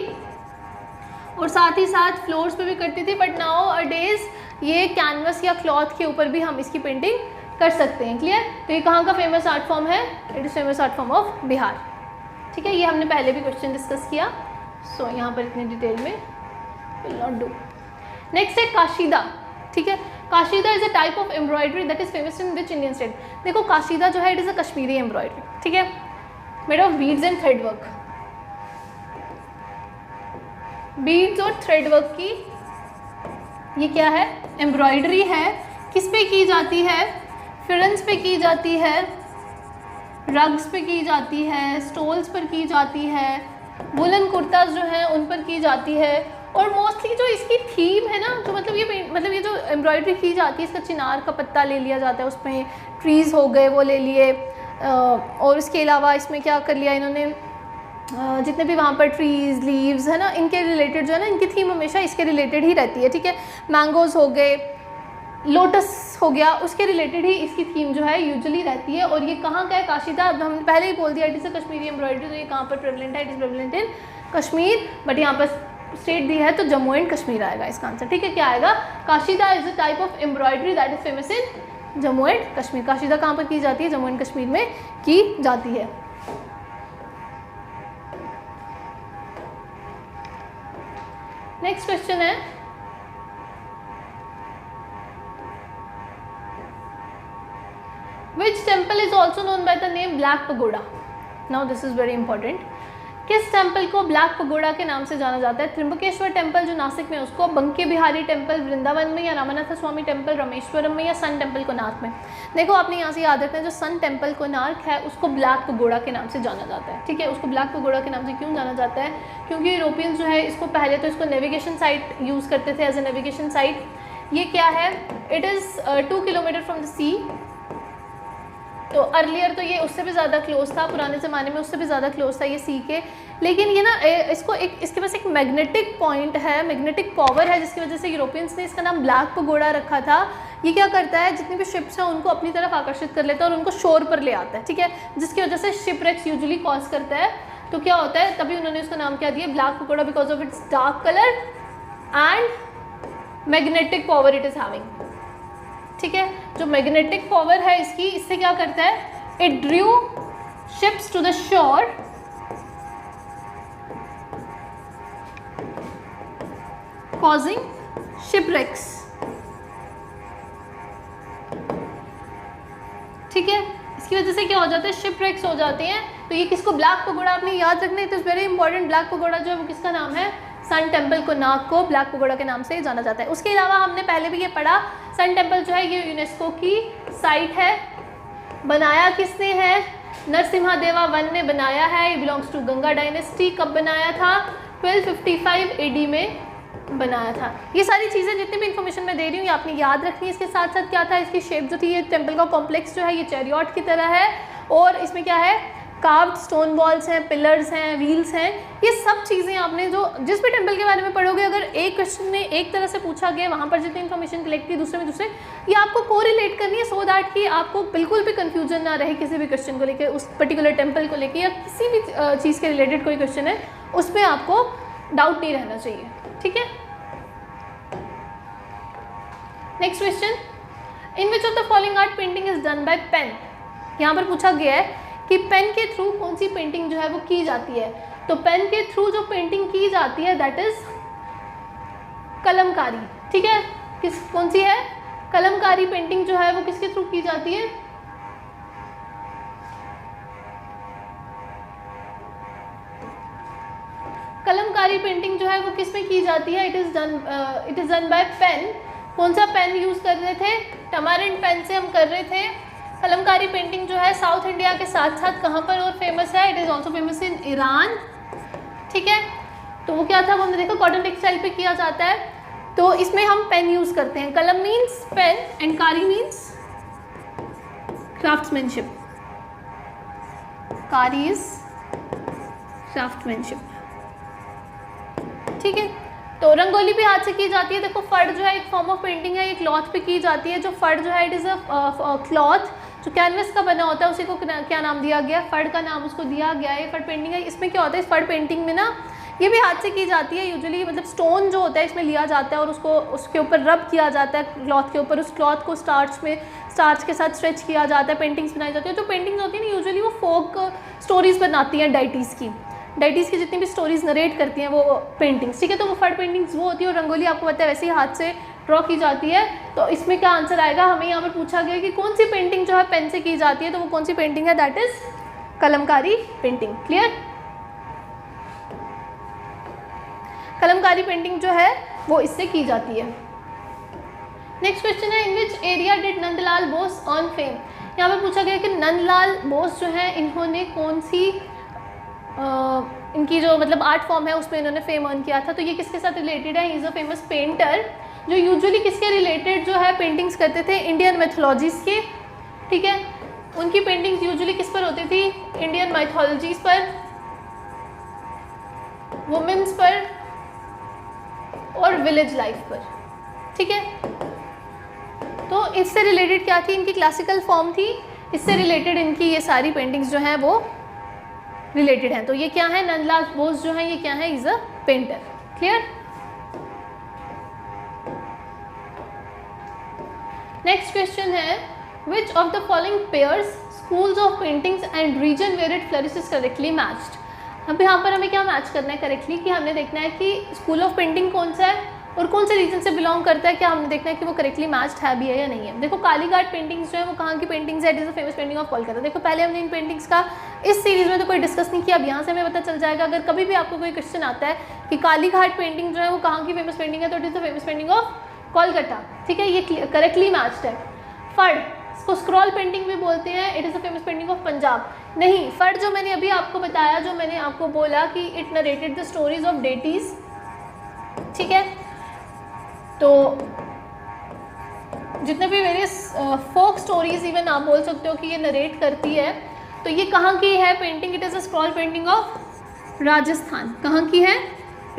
और साथ ही साथ फ्लोर्स पे भी करती थी। बट नाउ अ डेज ये कैनवस या क्लॉथ के ऊपर भी हम इसकी पेंटिंग कर सकते हैं। क्लियर। तो ये कहाँ का फेमस आर्ट फॉर्म है, it is famous art form of Bihar. ठीक है, ये हमने पहले भी क्वेश्चन डिस्कस किया, सो यहाँ पर इतनी डिटेल में विल नॉट डू। नेक्स्ट है काशीदा। ठीक है, Kashida is a type of embroidery that is famous in which Indian state. देखो काशीदा जो है it is a Kashmiri embroidery. ठीक है, made of beads and thread work, beads और थ्रेड वर्क की ये क्या है, एम्ब्रॉयडरी है। किस पे की जाती है, फिरन्स पे की जाती है, रग्स पे की जाती है, स्टोल्स पर की जाती है, वुलन कुर्ताज जो हैं उन पर की जाती है। और मोस्टली जो इसकी थीम है ना, जो मतलब ये जो एम्ब्रॉयडरी की जाती है, इसका चिनार का पत्ता ले लिया जाता है, उसमें ट्रीज़ हो गए वो ले लिए, और इसके अलावा इसमें क्या कर लिया इन्होंने, जितने भी वहाँ पर ट्रीज़ लीव्स है ना, इनके रिलेटेड जो है ना, इनकी थीम हमेशा इसके रिलेटेड ही रहती है। ठीक है, मैंगोज़ हो गए, लोटस हो गया, उसके रिलेटेड ही इसकी थीम जो है यूजुअली रहती है। और ये कहाँ का है, काशीदा, हमने पहले ही बोल दिया it is a Kashmiri embroidery. तो ये कहाँ पर प्रेवलेंट है, it is prevalent in Kashmir, but यहाँ पर स्टेट दी है तो जम्मू एंड कश्मीर आएगा इसका आंसर। ठीक है, क्या आएगा, Kashida is a type of embroidery that is famous in Jammu and Kashmir. Kashida कहाँ पर की जाती है, जम्मू एंड कश्मीर में की जाती है। नेक्स्ट क्वेश्चन है, Which temple is also known by the name Black Pagoda? Now this is very important. किस टेम्पल को ब्लैक पगोड़ा के नाम से जाना जाता है? त्रिंबकेश्वर टेम्पल जो नासिक में, उसको बंके बिहारी टेम्पल वृंदावन में, या रामानाथ स्वामी टेम्पल रामेश्वरम में, या सन टेम्पल कोणार्क में। देखो आपने यहाँ से याद रखना है, जो सन टेम्पल कोणार्क है उसको ब्लैक पगोड़ा के नाम से जाना जाता है। ठीक है, उसको ब्लैक पगोड़ा के नाम से क्यों जाना जाता है, क्योंकि यूरोपियंस जो है इसको पहले तो इसको नेविगेशन साइट यूज़ करते थे, एज ए नेविगेशन साइट। ये क्या है, it is 2 kilometre from the sea. तो अर्लियर तो ये उससे भी ज़्यादा क्लोज था, पुराने ज़माने में उससे भी ज़्यादा क्लोज था ये सी के। लेकिन ये ना इसको इसके पास एक मैग्नेटिक पॉइंट है, मैग्नेटिक पावर है, जिसकी वजह से यूरोपियंस ने इसका नाम ब्लैक पगोड़ा रखा था। ये क्या करता है, जितनी भी शिप्स हैं उनको अपनी तरफ आकर्षित कर लेता है और उनको शोर पर ले आता है। ठीक है, जिसकी वजह से शिपरेक्स यूजुअली कॉज करता है। तो क्या होता है, तभी उन्होंने उसका नाम क्या दिया, black pagoda, because of its dark colour and magnetic power it is having. ठीक है, जो मैग्नेटिक पावर है इसकी, इससे क्या करता है, it drew ships to the shore causing shipwrecks. ठीक है, इसकी वजह से क्या हो जाता है, शिपरेक्स हो जाते हैं। तो ये किसको, ब्लैक पगोड़ा आपने याद रखना है, तो it's very important. Black pagoda जो है वो किसका नाम है, सन टेम्पल कोणार्क को ब्लैक पगोड़ा के नाम से जाना जाता है। उसके अलावा हमने पहले भी ये पढ़ा, सन टेम्पल जो है ये यूनेस्को की साइट है। बनाया किसने है, नरसिम्हा वन ने बनाया है। ये बिलोंग्स टू गंगा डायनेस्टी। कब बनाया था, 1255 AD में बनाया था। ये सारी चीज़ें जितनी भी इन्फॉर्मेशन मैं दे रही हूँ ये आपने याद रखनी है। इसके साथ साथ क्या था, इसकी शेप जो थी, ये टेम्पल का कॉम्प्लेक्स जो है ये चैरियट की तरह है, और इसमें क्या है, कार्व्ड स्टोन वॉल्स हैं, पिलर्स हैं, व्हील्स हैं। ये सब चीज़ें आपने जो जिस भी टेम्पल के बारे में पढ़ोगे, अगर एक क्वेश्चन में एक तरह से पूछा गया, वहाँ पर जितनी इन्फॉर्मेशन कलेक्ट की दूसरे में दूसरे, ये आपको कोरिलेट करनी है, सो दैट कि आपको बिल्कुल भी कन्फ्यूजन ना रहे किसी भी क्वेश्चन को लेकर, उस पर्टिकुलर टेम्पल को लेकर, या किसी भी चीज़ के रिलेटेड कोई क्वेश्चन है उसमें आपको डाउट नहीं रहना चाहिए। ठीक है, next question, in which of the following art painting is done by pen. यहाँ पर पूछा गया है कि पेन के थ्रू कौन सी पेंटिंग जो है वो की जाती है। तो पेन के थ्रू जो पेंटिंग की जाती है दैट इज कलमकारी। ठीक है, कौन सी है, कलमकारी पेंटिंग जो है वो किसके थ्रू की जाती है? कलमकारी पेंटिंग जो है वो किस में की जाती है? It is done by pen. कौन सा पेन यूज कर रहे थे? टमारिन पेन से हम कर रहे थे। कलमकारी पेंटिंग जो है साउथ इंडिया के साथ साथ कहाँ पर और फेमस है? It is also famous in Iran. ठीक है, तो वो क्या था, वो हमने देखा कॉटन टेक्सटाइल पे किया जाता है। तो इसमें हम पेन यूज करते हैं। कलम मीन्स पेन एंड कारी मीन्स क्राफ्ट्समैनशिप। कारी इज क्राफ्ट्समैनशिप। ठीक है, तो रंगोली भी हाथ से की जाती है। देखो फड़ जो है एक फॉर्म ऑफ पेंटिंग है, ये क्लॉथ पे की जाती है। जो फड़ जो है इट इज़ अ क्लॉथ जो कैनवस का बना होता है, उसी को क्या नाम दिया गया? फड़ का नाम उसको दिया गया है। फड़ पेंटिंग है। इसमें क्या होता है, इस फड़ पेंटिंग में ना ये भी हाथ से की जाती है यूजुअली, मतलब स्टोन जो होता है इसमें लिया जाता है और उसको उसके ऊपर रब किया जाता है क्लॉथ के ऊपर। उस क्लॉथ को स्टार्च के साथ स्ट्रेच किया जाता है, पेंटिंग्स बनाई जाती है। जो पेंटिंग्स होती है ना यूजुअली वो फोक स्टोरीज बनाती हैं डाइटीज़ की जितनी भी स्टोरीज नरेट करती हैं वो पेंटिंग्स। ठीक है, तो वो फड़ पेंटिंग्स वो होती है और रंगोली आपको पता है वैसे ही हाथ से ड्रॉ की जाती है। तो इसमें क्या आंसर आएगा? हमें यहाँ पर पूछा गया कि कौन सी पेंटिंग जो है पेन से की जाती है, तो वो कौन सी पेंटिंग है? That is Kalamkari painting. Clear? Kalamkari painting जो है वो इससे की जाती है। नेक्स्ट क्वेश्चन है, in which area did Nandlal Bose earn fame? यहाँ पर पूछा गया कि नंदलाल बोस जो है इन्होंने कौन सी इनकी जो मतलब आर्ट फॉर्म है उसमें इन्होंने फेम अर्न किया था। तो ये किसके साथ रिलेटेड है? He is a famous painter जो यूजुअली किसके रिलेटेड जो है पेंटिंग्स करते थे? इंडियन मैथोलॉजीज़ के। ठीक है, उनकी पेंटिंग्स यूजुअली किस पर होती थी? इंडियन माइथोलॉजीज़ पर, वुमेन्स पर और विलेज लाइफ पर। ठीक है, तो इससे रिलेटेड क्या थी? इनकी क्लासिकल फॉर्म थी। इससे रिलेटेड इनकी ये सारी पेंटिंग्स जो हैं वो रिलेटेड हैं। तो ये क्या है? नंदलाल बोस जो है ये क्या है? Is a painter. Clear? Next question है, which of the following pairs schools of paintings and region where it flourishes correctly matched? अब यहाँ पर हमें क्या मैच करना है करेक्टली कि हमने देखना है कि स्कूल ऑफ पेंटिंग कौन सा है और कौन से रीजन से बिलोंग करता है। क्या हमने देखना है कि वो करेक्टली मैच्ड है भी है या नहीं है। देखो कालीघाट पेंटिंग्स जो है वो कहाँ की पेंटिंग्स है? It is a famous painting of Kolkata. देखो पहले हमने इन पेंटिंग्स का इस सीरीज में तो कोई डिस्कस नहीं किया, अब यहाँ से हमें पता चल जाएगा। अगर कभी भी आपको कोई क्वेश्चन आता है कि कालीघाट पेंटिंग जो है वो कहाँ की फेमस पेंटिंग है, तो it is the famous painting of Kolkata. ठीक है, ये करेक्टली मैच्ड है। फड़ इसको स्क्रॉल पेंटिंग भी बोलते हैं। It is a famous painting of Punjab. नहीं, फड़ जो मैंने अभी आपको बताया, जो मैंने आपको बोला कि it narrated the stories of deities. ठीक है, तो जितने भी वेरियस फोक स्टोरीज इवन आप बोल सकते हो कि ये नरेट करती है। तो ये कहाँ की है painting? It is a scroll painting of Rajasthan. कहाँ की है?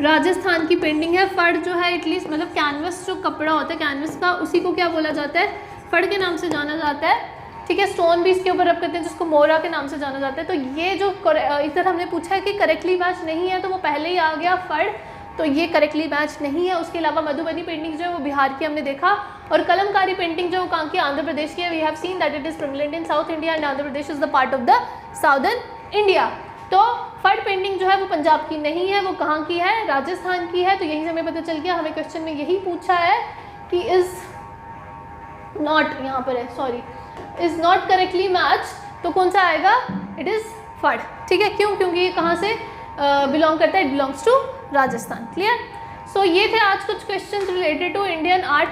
राजस्थान की पेंटिंग है। फड़ जो है एटलीस्ट मतलब कैनवस जो कपड़ा होता है कैनवस का, उसी को क्या बोला जाता है? फड़ के नाम से जाना जाता है। ठीक है, स्टोन भी इसके ऊपर रब करते हैं जिसको मोरा के नाम से जाना जाता है। तो ये जो इधर हमने पूछा है कि करेक्टली मैच नहीं है, तो वो पहले ही आ गया फड़, तो ये करेक्टली मैच नहीं है। उसके अलावा मधुबनी पेंटिंग जो है वो बिहार की हमने देखा, और कलमकारी पेंटिंग जो कहाँ की? आंध्र प्रदेश की है। We have seen that it is prevalent in south India and Andhra Pradesh is the part of the southern India. तो फड़ पेंटिंग जो है वो पंजाब की नहीं है, वो कहाँ की है? राजस्थान की है। तो यहीं से हमें पता चल गया, हमें क्वेश्चन में यही पूछा है कि इज नॉट, यहाँ पर है sorry, is not correctly match, तो कौन सा आएगा? इट इज़ फड़। ठीक है, क्यों? क्योंकि ये कहाँ से बिलोंग करता है? It belongs to Rajasthan. Clear? So ये थे आज कुछ questions related to Indian art,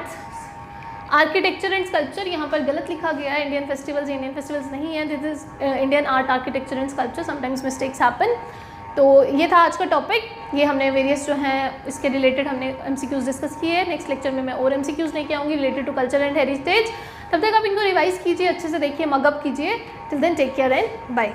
architecture and sculpture. यहाँ पर गलत लिखा गया है, इंडियन फेस्टिवल्स नहीं है, this is Indian art, architecture and sculpture, sometimes mistakes happen. तो ये था आज का टॉपिक। ये हमने वेरियस जो हैं इसके रिलेटेड हमने MCQs डिस्कस किए। नेक्स्ट लेक्चर में मैं और MCQs लेके आऊँगी related to culture and heritage. तब तक आप इनको रिवाइज कीजिए, अच्छे से देखिए, मगअप कीजिए। Till then take care and bye.